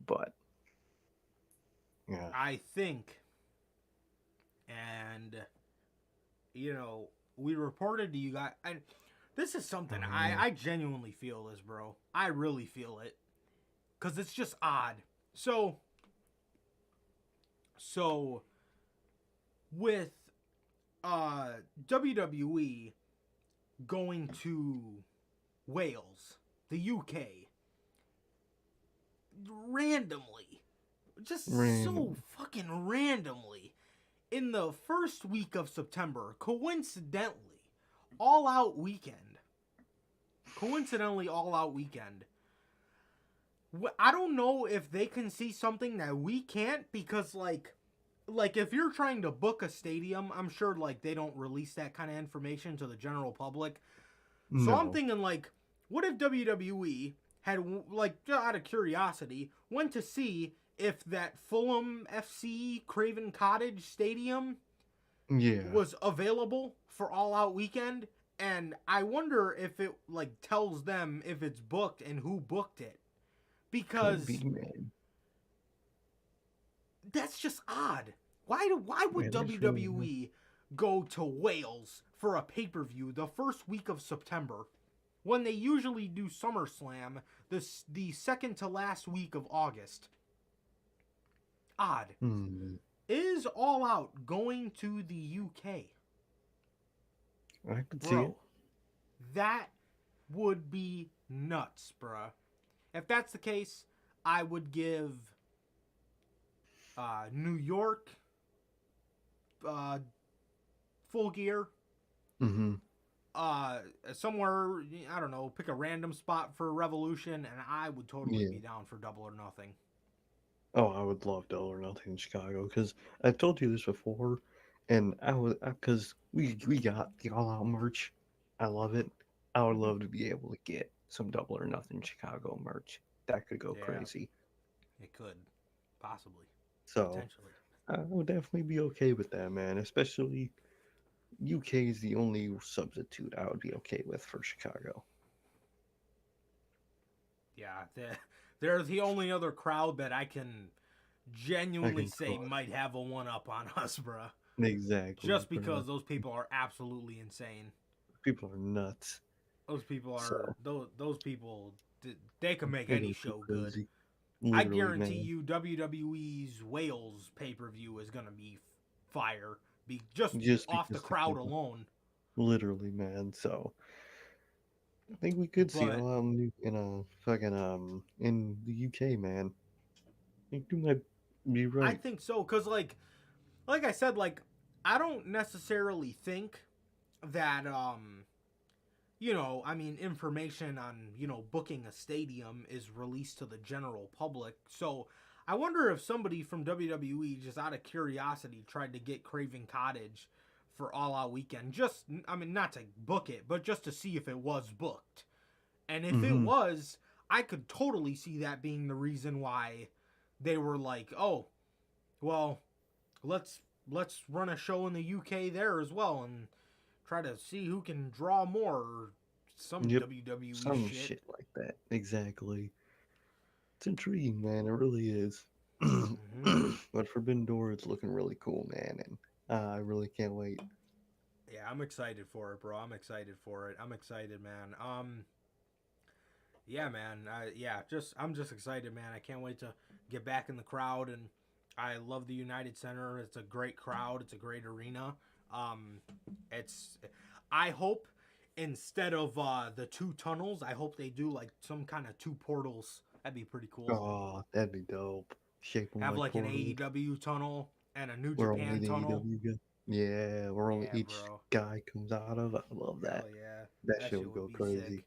but yeah, I think, and you know, we reported to you guys. And this is something oh yeah, I genuinely feel this, bro. I really feel it because it's just odd. So so with WWE going to Wales, the UK, randomly, just so random. fucking randomly, in the first week of September, coincidentally, All Out Weekend. Coincidentally, All Out Weekend. I don't know if they can see something that we can't because, like if you're trying to book a stadium, I'm sure like they don't release that kind of information to the general public. So I'm No, thinking like, what if WWE had like out of curiosity went to see if that Fulham FC Craven Cottage Stadium yeah, was available for All Out Weekend, and I wonder if it like tells them if it's booked and who booked it could be, because man. that's just odd. Why would Man, that's really nice. WWE go to Wales for a pay-per-view the first week of September when they usually do SummerSlam the second to last week of August? Odd. Hmm. Is All Out going to the UK? I could see it. Bro, that would be nuts, bruh. If that's the case, I would give New York Full Gear. Mm-hmm. Somewhere, I don't know, pick a random spot for Revolution, and I would totally Yeah. be down for Double or Nothing. Oh, I would love Double or Nothing in Chicago because I've told you this before, and I was because we got the All Out merch. I love it. I would love to be able to get some Double or Nothing Chicago merch. That could go Yeah, crazy. it could. Possibly. So Potentially. I would definitely be okay with that, man. Especially UK is the only substitute I would be okay with for Chicago. Yeah, they're the only other crowd that I can I genuinely can say trust. might have a one-up on us, bruh. Exactly, Just bro. because those people are absolutely insane. People are nuts. Those people are So those people. They can make they any go too show good. crazy. I Literally, guarantee man. you, WWE's Wales pay per view is gonna be fire. Be just Just off the because the crowd people. alone. Literally, man. So I think we could see But all out in a fucking in the UK, man. I think you might be I right. think so, cause like I said, like I don't necessarily think that I mean, information on, booking a stadium is released to the general public. So I wonder if somebody from WWE, just out of curiosity, tried to get Craven Cottage for All Out Weekend. Just, I mean, not to book it, but just to see if it was booked. And if it Mm-hmm. was, I could totally see that being the reason why they were like, oh, well, let's run a show in the UK there as well and try to see who can draw more, or some Yep. WWE Some shit. shit like that. Exactly. It's intriguing, man. It really is. Mm-hmm. But Forbidden Door is looking really cool, man, and I really can't wait. Yeah, I'm excited for it, bro. I'm excited for it. I'm excited, man. Yeah, man. I'm just excited, man. I can't wait to get back in the crowd, and I love the United Center. It's a great crowd. It's a great arena. Um, it's. I hope instead of the two tunnels, I hope they do like some kind of two portals. That'd be pretty cool. Oh, that'd be dope. Shape them Have like like an portals. AEW tunnel and a New Where only Japan the tunnel. AEW go. Yeah, where only Yeah, each bro. guy comes out of. I love that. Hell yeah. That That shit shit would go would be crazy. sick.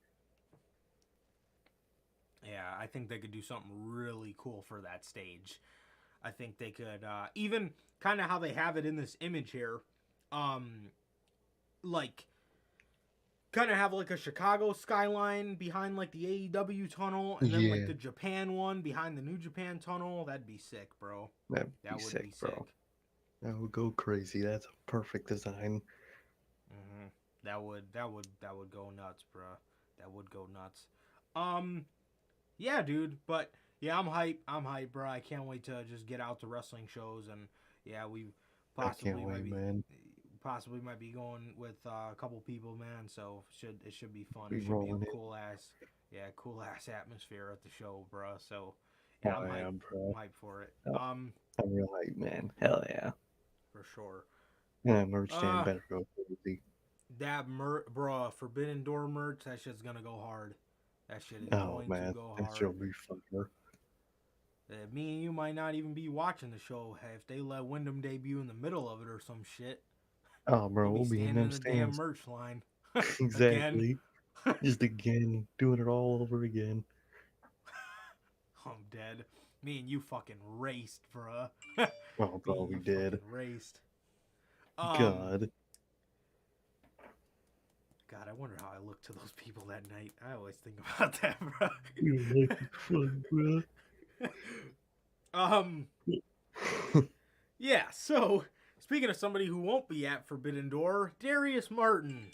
Yeah, I think they could do something really cool for that stage. I think they could even kind of how they have it in this image here, um, like kind of have like a Chicago skyline behind like the AEW tunnel, and then like Yeah, the Japan one behind the New Japan tunnel. That'd be sick, bro. that'd be That would sick, be bro. sick. That would go crazy. That's a perfect design. Hmm. That would go nuts, bro. That would go nuts. Um, yeah, dude. But yeah, I'm hype. I'm hype, bro. I can't wait to just get out to wrestling shows, and yeah, we I can't possibly might wait, be man. going with a couple people, man. So it should be fun. Be It should be a rolling it. cool ass atmosphere at the show, bro. So yeah, Oh I'm hype. yeah, I'm bro. hype for it. Oh, I'm real hype, man. Hell yeah. For sure. And that merch stand Uh, better go crazy. bro, Forbidden Door merch. That shit's gonna go hard. That shit is Oh going to man, go that hard. shit'll be fire. Me and you might not even be watching the show if they let Windham debut in the middle of it or some shit. Oh, bro, We'll be we'll be in standing in them the damn stands. merch line again. Exactly. Just again, doing it all over again. I'm dead. Me and you fucking raced, bruh. Oh, Me bro, and we you did. fucking raced. Um, God. God, I wonder how I looked to those people that night. I always think about that, bro. You like it fun, bro. um, yeah. So, speaking of somebody who won't be at Forbidden Door, Darius Martin.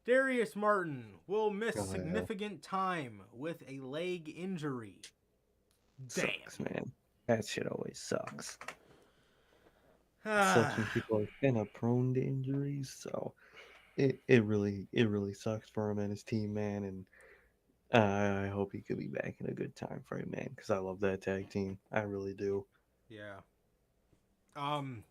Darius Martin will miss Oh, yeah. significant time with a leg injury. Damn. Sucks, man. That shit always sucks. Such young people are kind of prone to injuries, so it really sucks for him and his team, man. And I hope he could be back in a good time frame, man, because I love that tag team. I really do. Yeah. Um,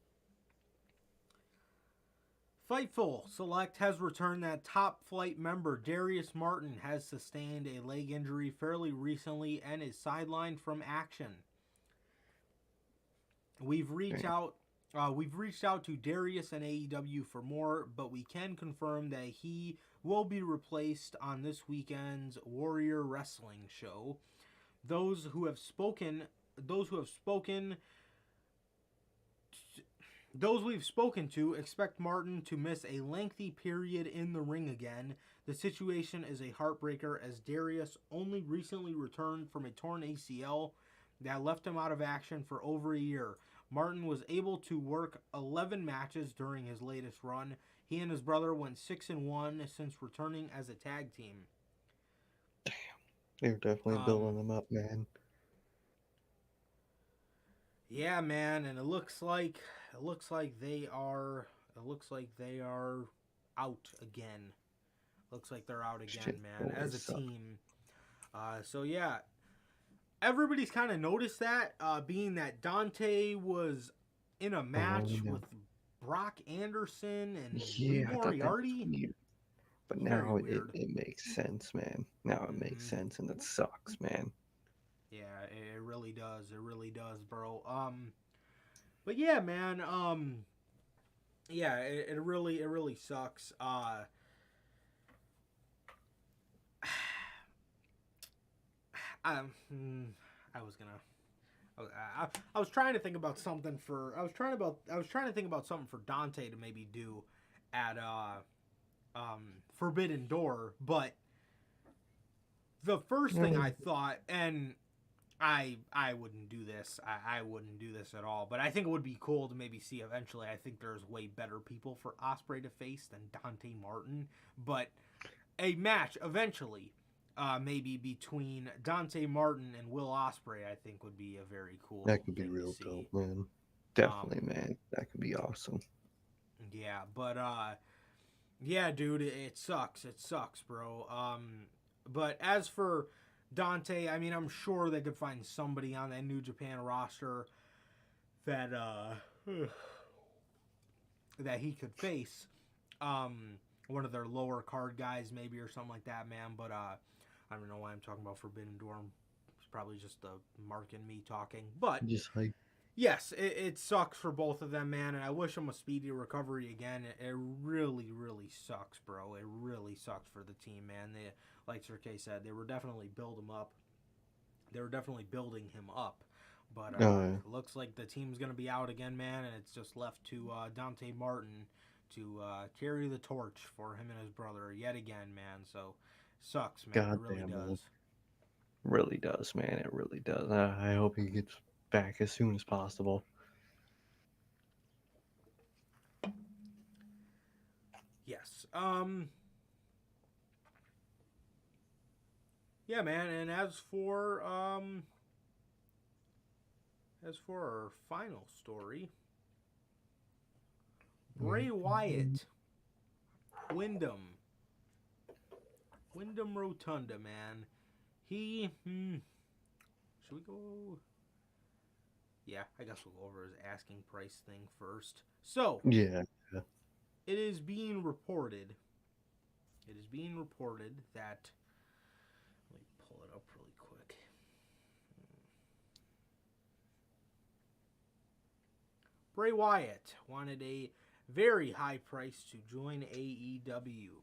Fightful Select has returned that top flight member Darius Martin has sustained a leg injury fairly recently and is sidelined from action. We've reached Man, out. We've reached out to Darius and AEW for more, but we can confirm that he will be replaced on this weekend's Warrior Wrestling show. Those who have spoken, those who have spoken Those we've spoken to expect Martin to miss a lengthy period in the ring again. The situation is a heartbreaker as Darius only recently returned from a torn ACL that left him out of action for over a year. Martin was able to work 11 matches during his latest run. He and his brother went 6-1 since returning as a tag team. they're definitely Um, building them up, man. yeah, man, and it looks like they are out again. Looks like they're out again, Shit man, as always a sucks. team. So yeah, everybody's kind of noticed that, being that Dante was in a Oh, match no. with Brock Anderson and Lee Yeah, I thought that was Moriarty. weird. But Very now it, weird. it makes sense, man. Now it makes Mm-hmm. sense, and it sucks, man. Yeah, it really does. It really does, bro. But yeah, man. Yeah, it really sucks. Um, hmm, I was gonna. I was trying to think about something for. I was trying to think about something for Dante to maybe do at Forbidden Door, but the first thing I Mm, thought, and I wouldn't do this. I wouldn't do this at all. But I think it would be cool to maybe see eventually. I think there's way better people for Osprey to face than Dante Martin. But a match eventually, maybe between Dante Martin and Will Osprey, I think would be a very cool that could be thing to real dope, see. man. Um, Definitely, man. That could be awesome. yeah, but yeah, dude, it sucks. It sucks, bro. But as for Dante, I mean, I'm sure they could find somebody on that New Japan roster that that he could face. One of their lower card guys, maybe, or something like that, man. But I don't know why I'm talking about Forbidden Door. It's probably just the Mark and me talking. But Just like, yes, it sucks for both of them, man, and I wish them a speedy recovery again. It really, really sucks, bro. It really sucks for the team, man. They, like Sir K said, they were definitely build him up. They were definitely building him up, but it looks like the team's gonna be out again, man, and it's just left to Dante Martin to carry the torch for him and his brother yet again, man. So sucks, man. It really goddamn, man. does. Really does, man. It really does. I hope he gets back as soon as possible. Yes. Yeah, man. And as for our final story, Bray Wyatt, Windham, Windham Rotunda, man. He, should we go? Yeah, I guess we'll go over his asking price thing first. So Yeah. it is being reported. It is being reported that. Let me pull it up really quick. Bray Wyatt wanted a very high price to join AEW.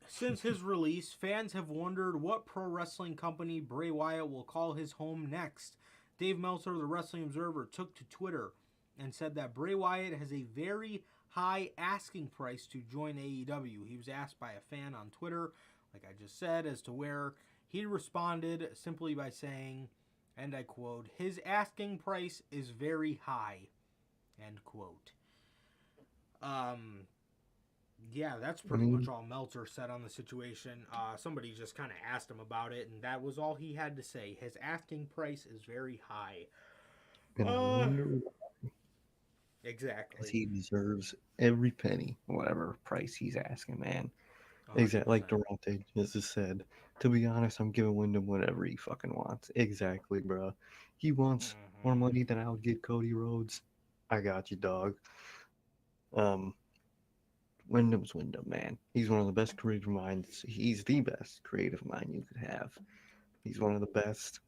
Since his release, fans have wondered what pro wrestling company Bray Wyatt will call his home next. Dave Meltzer, the Wrestling Observer, took to Twitter and said that Bray Wyatt has a very high asking price to join AEW. He was asked by a fan on Twitter, like I just said, as to where. He responded simply by saying, and I quote, "His asking price is very high," end quote. Um, yeah, that's I pretty much mean, all Meltzer said on the situation. Somebody just kind of asked him about it, and that was all he had to say. His asking price is very high. And I Uh, wonder why, as exactly. he deserves every penny, whatever price he's asking, man. Exactly, like 100%. Durante just said. To be honest, I'm giving Wyndham whatever he fucking wants. Exactly, bro. He wants more Mm-hmm. money than I'll get Cody Rhodes. I got you, dog. Um, Wyndham's Wyndham, man. He's one of the best creative minds. He's the best creative mind you could have. He's one of the best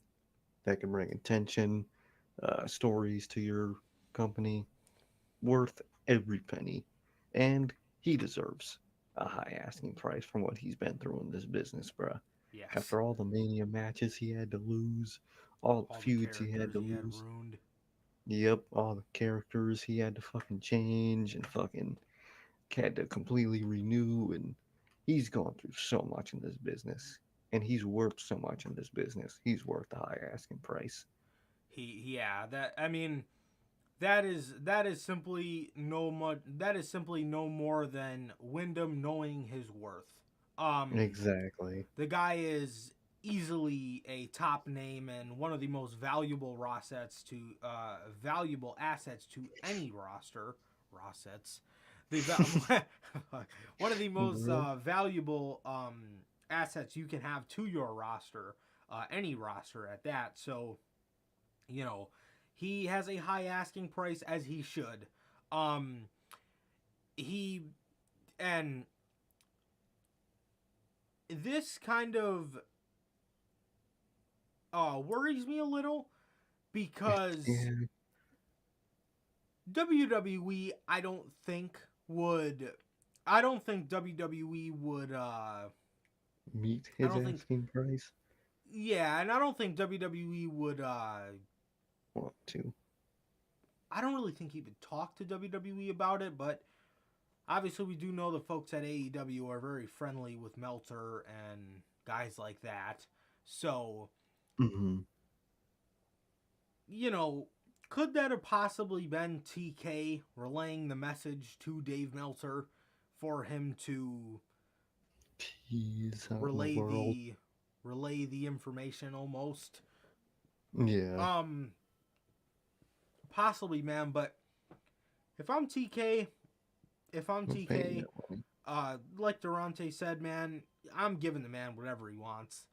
that can bring attention, stories to your company, worth every penny. And he deserves a high asking price for what he's been through in this business, bruh. Yes. After all the Mania matches he had to lose, all the All the feuds he had characters to he had lose, ruined. yep, all the characters he had to fucking change and fucking had to completely renew, and he's gone through so much in this business. And he's worth so much in this business. He's worth the high asking price. Yeah, that, I mean, that is simply no more than Wyndham knowing his worth. Um, Exactly. the guy is easily a top name and one of the most valuable assets to any roster. Rossets, the one of the most Bro. valuable assets you can have to your roster, any roster at that. So you know, he has a high asking price as he should. Um, he and this kind of worries me a little because Yeah, WWE, I don't think WWE would. meet I his don't think. asking price. Yeah, and I don't think WWE would. Want to. I don't really think he would talk to WWE about it, but obviously we do know the folks at AEW are very friendly with Meltzer and guys like that. So, Hmm. you know, could that have possibly been TK relaying the message to Dave Meltzer for him to He's out in the relay world. the relay the information almost? Yeah, Um Possibly, man, but if I'm TK, if I'm I'm paying TK, that money. like Durante said, man, I'm giving the man whatever he wants.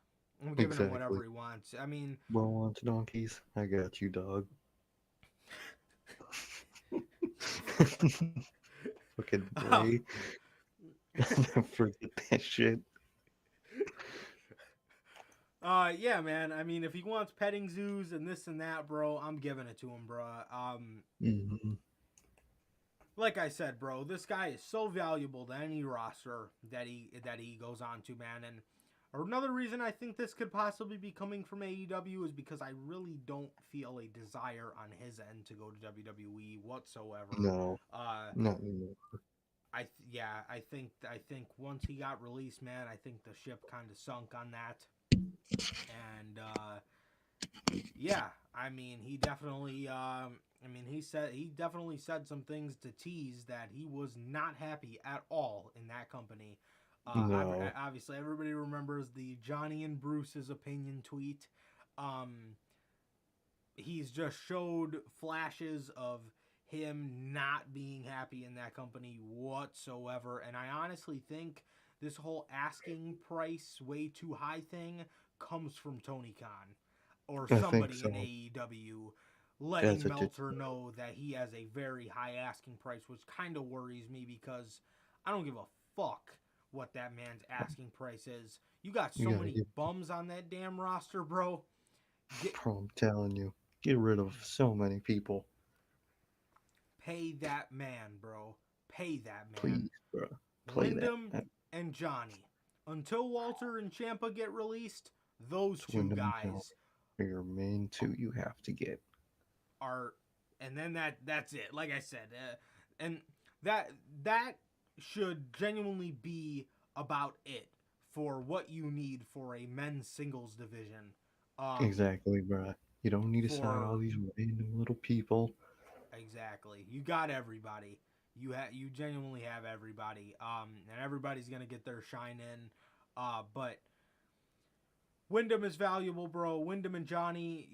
I'm giving him whatever Exactly. he wants. I mean, Bro wants donkeys. I got you, dog. Fucking Bray. Forget that shit. yeah, man. I mean, if he wants petting zoos and this and that, bro, I'm giving it to him, bro. Hmm. Like I said, bro, this guy is so valuable to any roster that he goes on to, man. And another reason I think this could possibly be coming from AEW is because I really don't feel a desire on his end to go to WWE whatsoever. No, Uh, not anymore. I think once he got released, man, I think the ship kind of sunk on that. And yeah, I mean, he definitely said some things to tease that he was not happy at all in that company. No. Obviously, everybody remembers the Johnny and Bruce's opinion tweet. Um, he's just showed flashes of him not being happy in that company whatsoever, and I honestly think this whole asking price way too high thing comes from Tony Khan or I think somebody in so. AEW As letting a ditch. Meltzer know that he has a very high asking price, which kind of worries me because I don't give a fuck what that man's asking price is. You got You so gotta many get, bums on that damn roster, bro. Get bro, I'm telling you, get rid of so many people. Pay that man, bro. Pay that man. Please, bro. Play that. Wyndham and Johnny. Until Walter and Champa get released, those two Wyndham and Jones guys are your main two you have to get. are, and then that's it. Like I said, and that that should genuinely be about it for what you need for a men's singles division. Exactly, bro. You don't need to sign all For these random little people. Exactly. You got everybody. You genuinely have everybody. And everybody's gonna get their shine in. But Wyndham is valuable, bro. Wyndham and Johnny,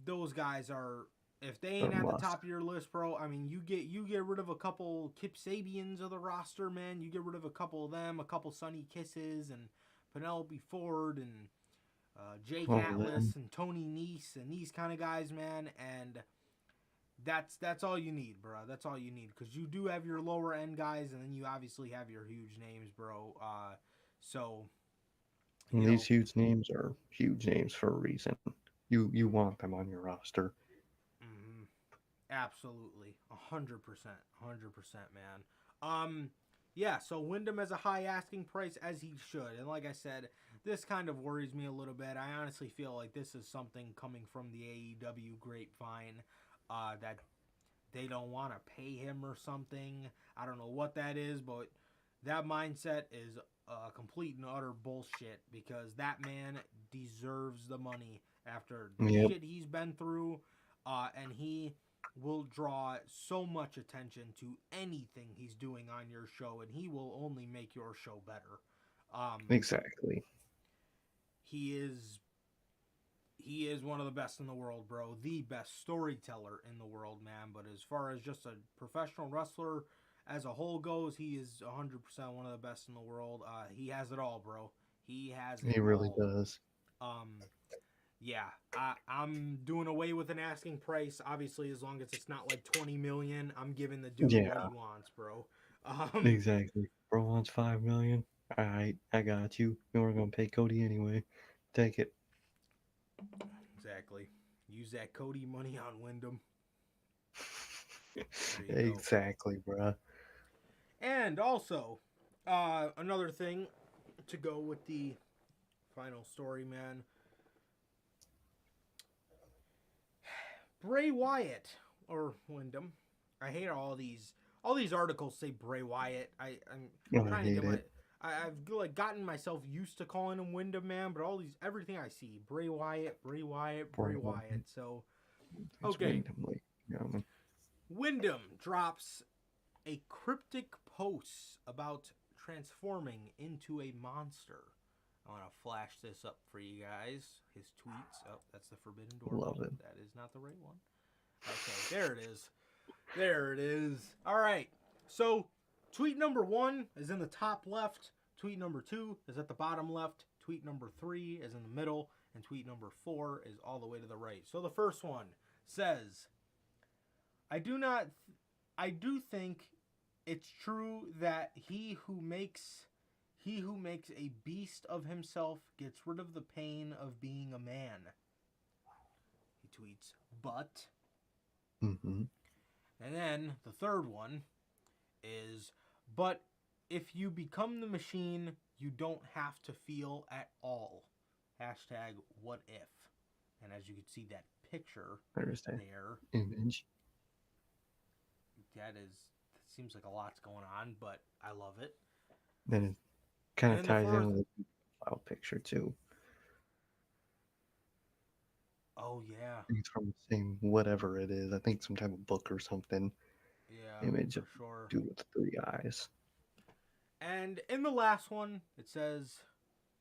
those guys are If they They're ain't a at the must. top of your list, bro, I mean, you get rid of a couple Kip Sabians of the roster, man. You get rid of a couple of them, a couple Sunny Kisses, and Penelope Ford, and Jake All of them. Atlas, and Tony Nese, and these kind of guys, man. And that's all you need, bro. That's all you need, because you do have your lower end guys, and then you obviously have your huge names, bro. So And you these know, huge names are huge names for a reason. You want them on your roster. mm, absolutely, 100%, 100%, man. Yeah. So Wyndham has a high asking price, as he should, and like I said, this kind of worries me a little bit. I honestly feel like this is something coming from the AEW grapevine, that they don't want to pay him or something. I don't know what that is, but that mindset is complete and utter bullshit, because that man deserves the money after the Yep, shit he's been through, and he will draw so much attention to anything he's doing on your show, and he will only make your show better. Um, exactly. he is he is one of the best in the world, bro. The best storyteller in the world, man. But as far as just a professional wrestler as a whole goes, he is 100% one of the best in the world. He has it all, bro. He has it He really all. does. Um, yeah, I'm doing away with an asking price. Obviously, as long as it's not like 20 million, I'm giving the dude what Yeah, he wants, bro. Um, exactly. Bro wants 5 million. Alright, I got you. You were gonna pay Cody anyway. Take it. exactly. Use that Cody money on Wyndham. There you go. Exactly, bruh. And also, another thing to go with the final story, man. Bray Wyatt or Wyndham. I hate all these articles say Bray Wyatt. I'm Oh, I trying to hate get my it. I've like gotten myself used to calling him Wyndham, man, but all these everything I see Bray Wyatt, Bray Wyatt, Bray Bray Wyatt. Wyatt. So It's okay, Windham, ladies and gentlemen. Wyndham drops a cryptic post about transforming into a monster. I want to flash this up for you guys. His tweets. Oh, that's the Forbidden Door Love one. it. That is not the right one. Okay, there it is. There it is. All right. So, tweet number 1 is in the top left. Tweet number 2 is at the bottom left. Tweet number 3 is in the middle. And tweet number 4 is all the way to the right. So, the first one says, I do not. I do think it's true that he who makes a beast of himself gets rid of the pain of being a man. He tweets, but. Mm-hmm. And then the third one is, but if you become the machine, you don't have to feel at all. Hashtag what if. And as you can see that picture There's that there, image. that seems like a lot's going on, but I love it. Then it kind And of then the ties fourth, in with the profile picture too. oh yeah, I think it's from the same whatever it is. I think some type of book or something. yeah, Image for of sure. dude with the 3 eyes. And in the last one, it says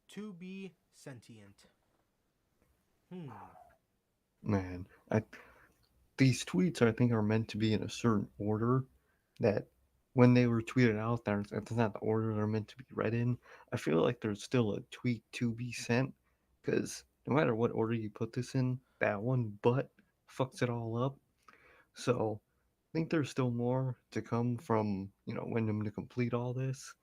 to be sentient. Hmm. Man, these tweets I think are meant to be in a certain order that when they were tweeted out, that's not the order they're meant to be read in. I feel like there's still a tweet to be sent because no matter what order you put this in, that one but fucks it all up. So I think there's still more to come from Wyndham to complete all this,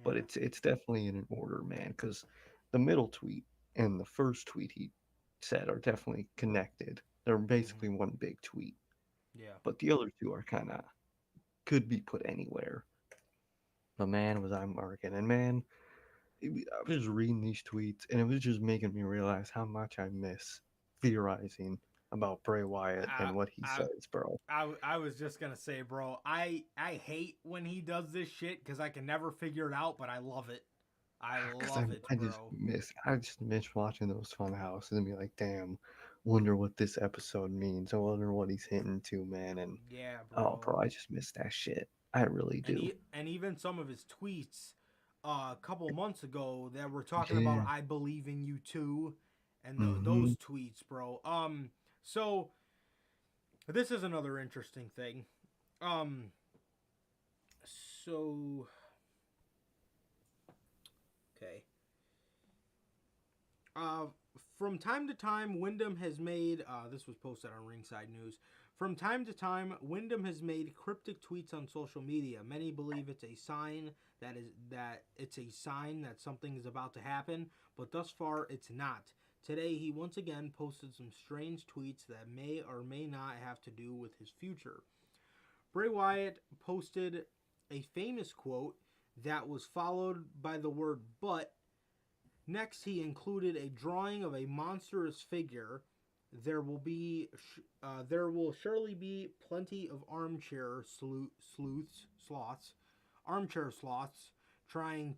but Yeah. it's definitely in an order, man. Because the middle tweet and the first tweet he said are definitely connected. They're Mm-hmm. basically one big tweet, Yeah. but the other two are kind of could be put anywhere. But man, was I marking, and man, I was just reading these tweets, and it was just making me realize how much I miss theorizing about Bray Wyatt I and what he I says, bro. I was just gonna say, bro. I hate when he does this shit because I can never figure it out, but I love it. I Because I, love it, I just bro. miss I just miss watching those fun houses and be like, damn, wonder what this episode means. I wonder what he's hinting to, man. And Yeah, oh, bro. bro, I just miss that shit. I really do. And even some of his tweets, a couple of months ago that were talking about Yeah. "I believe in you too," and Mm-hmm. those tweets, bro. So this is another interesting thing. Um, so okay. Uh, from time to time, Windham has made. This was posted on Ringside News. From time to time, Windham has made cryptic tweets on social media. Many believe it's a sign that something is about to happen, but thus far it's not. Today, he once again posted some strange tweets that may or may not have to do with his future. Bray Wyatt posted a famous quote that was followed by the word "but." Next, he included a drawing of a monstrous figure. There will surely be plenty of armchair sloths, trying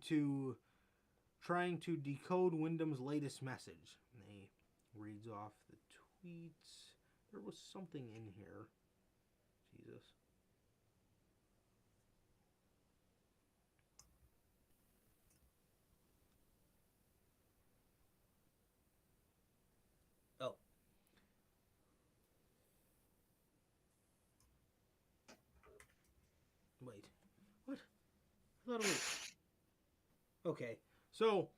to decode Wyndham's latest message. And he reads off the tweets. There was something in here. Jesus. Oh. Wait. What? I thought it was... Okay. So,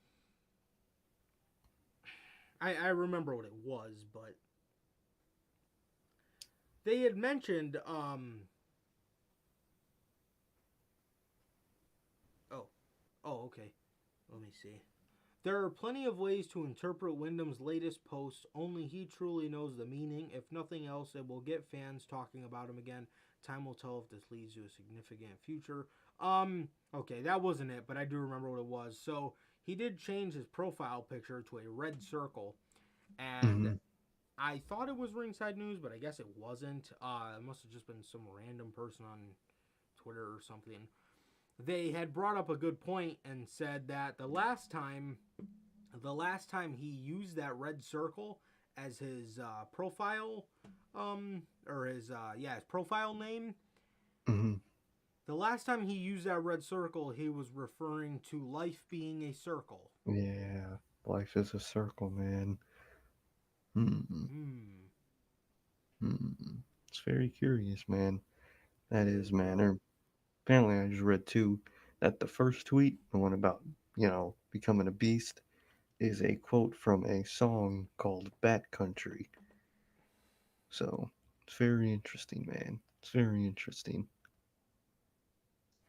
I remember what it was, but they had mentioned, oh, okay. Let me see. There are plenty of ways to interpret Wyndham's latest post. Only he truly knows the meaning. If nothing else, it will get fans talking about him again. Time will tell if this leads to a significant future. Okay, that wasn't it, but I do remember what it was. So he did change his profile picture to a red circle, and Mm-hmm. I thought it was Ringside News, but I guess it wasn't. It must have just been some random person on Twitter or something. They had brought up a good point and said that the last time he used that red circle as his profile, or his profile name. Mm-hmm. The last time he used that red circle, he was referring to life being a circle. Yeah, life is a circle, man. Hmm. Hmm. Hmm. It's very curious, man. That It is, is, man. bro. Or apparently, I just read too that the first tweet, the one about becoming a beast, is a quote from a song called "Bat Country." So it's very interesting, man. It's very interesting.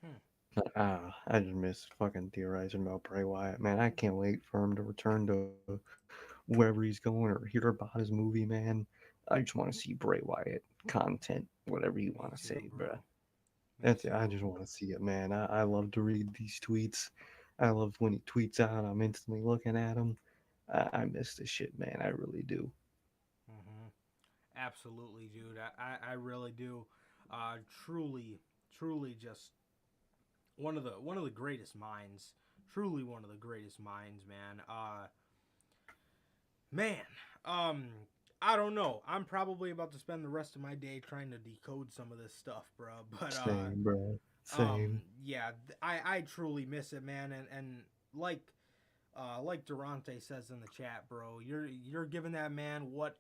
Hmm. I just miss fucking theorizing about Bray Wyatt, man. I can't wait for him to return to wherever he's going or hear about his movie, man. I just want to see Bray Wyatt content, whatever you want Me to too, say, bruh. bro. Me That's it. I too. just want to see it, man. I love to read these tweets. I love when he tweets out. I'm instantly looking at him. I miss this shit, man. I really do. Mm-hmm. Absolutely, dude. I really do. Truly, truly, just one of the greatest minds. Truly, one of the greatest minds, man. Man. Um. I don't know. I'm probably about to spend the rest of my day trying to decode some of this stuff, bro. But Same, bro. Same. yeah, I truly miss it, man. And like Durante says in the chat, bro, you're giving that man What?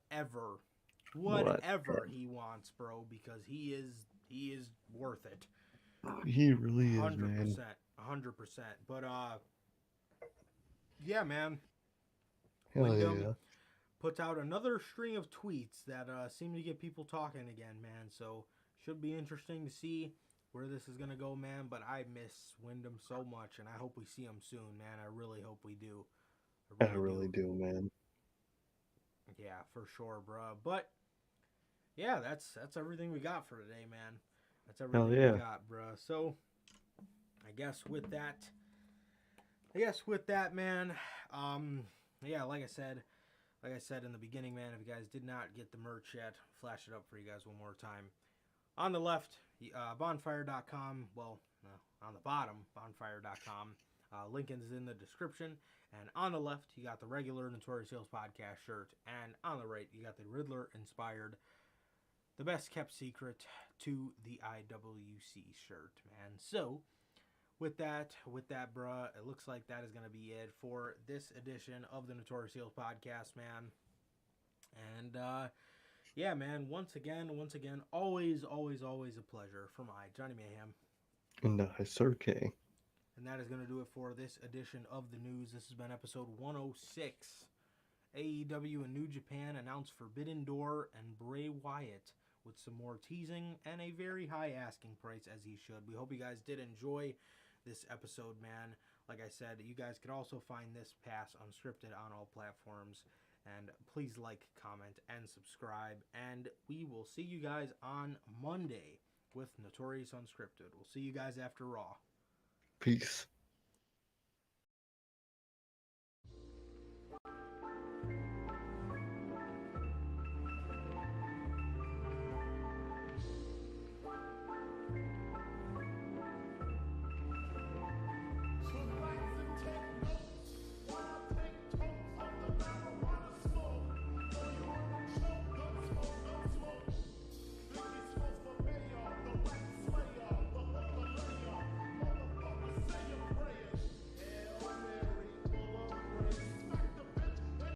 whatever he wants, bro, because he is worth it. He really is, Hundred man. percent, 100%. But yeah, man, Hell Wyndham yeah. puts out another string of tweets that seem to get people talking again, man. So should be interesting to see where this is gonna go, man. But I miss Wyndham so much, and I hope we see him soon, man. I really hope we do. I I really really do. do, man. Yeah, for sure, bro. But yeah, that's everything we got for today, man. That's Hell everything we yeah. got, bro. So I guess with that, man. Um, yeah, like I said in the beginning, man. If you guys did not get the merch yet, flash it up for you guys one more time. On the left, bonfire.com. Well, no, on the bottom, bonfire.com. Link is in the description. And on the left, you got the regular Notorious Sales Podcast shirt. And on the right, you got the Riddler inspired, the best kept secret to the IWC shirt, man. So, with that, bruh, it looks like that is going to be it for this edition of the Notorious Sales Podcast, man. And, Yeah, man. Once again, always, always, always a pleasure for my Johnny Mayhem. And Sir K. And that is going to do it for this edition of the news. This has been episode 106. AEW and New Japan announced Forbidden Door and Bray Wyatt with some more teasing and a very high asking price, as he should. We hope you guys did enjoy this episode, man. Like I said, you guys can also find this pass unscripted on all platforms. And please like, comment, and subscribe. And we will see you guys on Monday with Notorious Unscripted. We'll see you guys after Raw. Peace.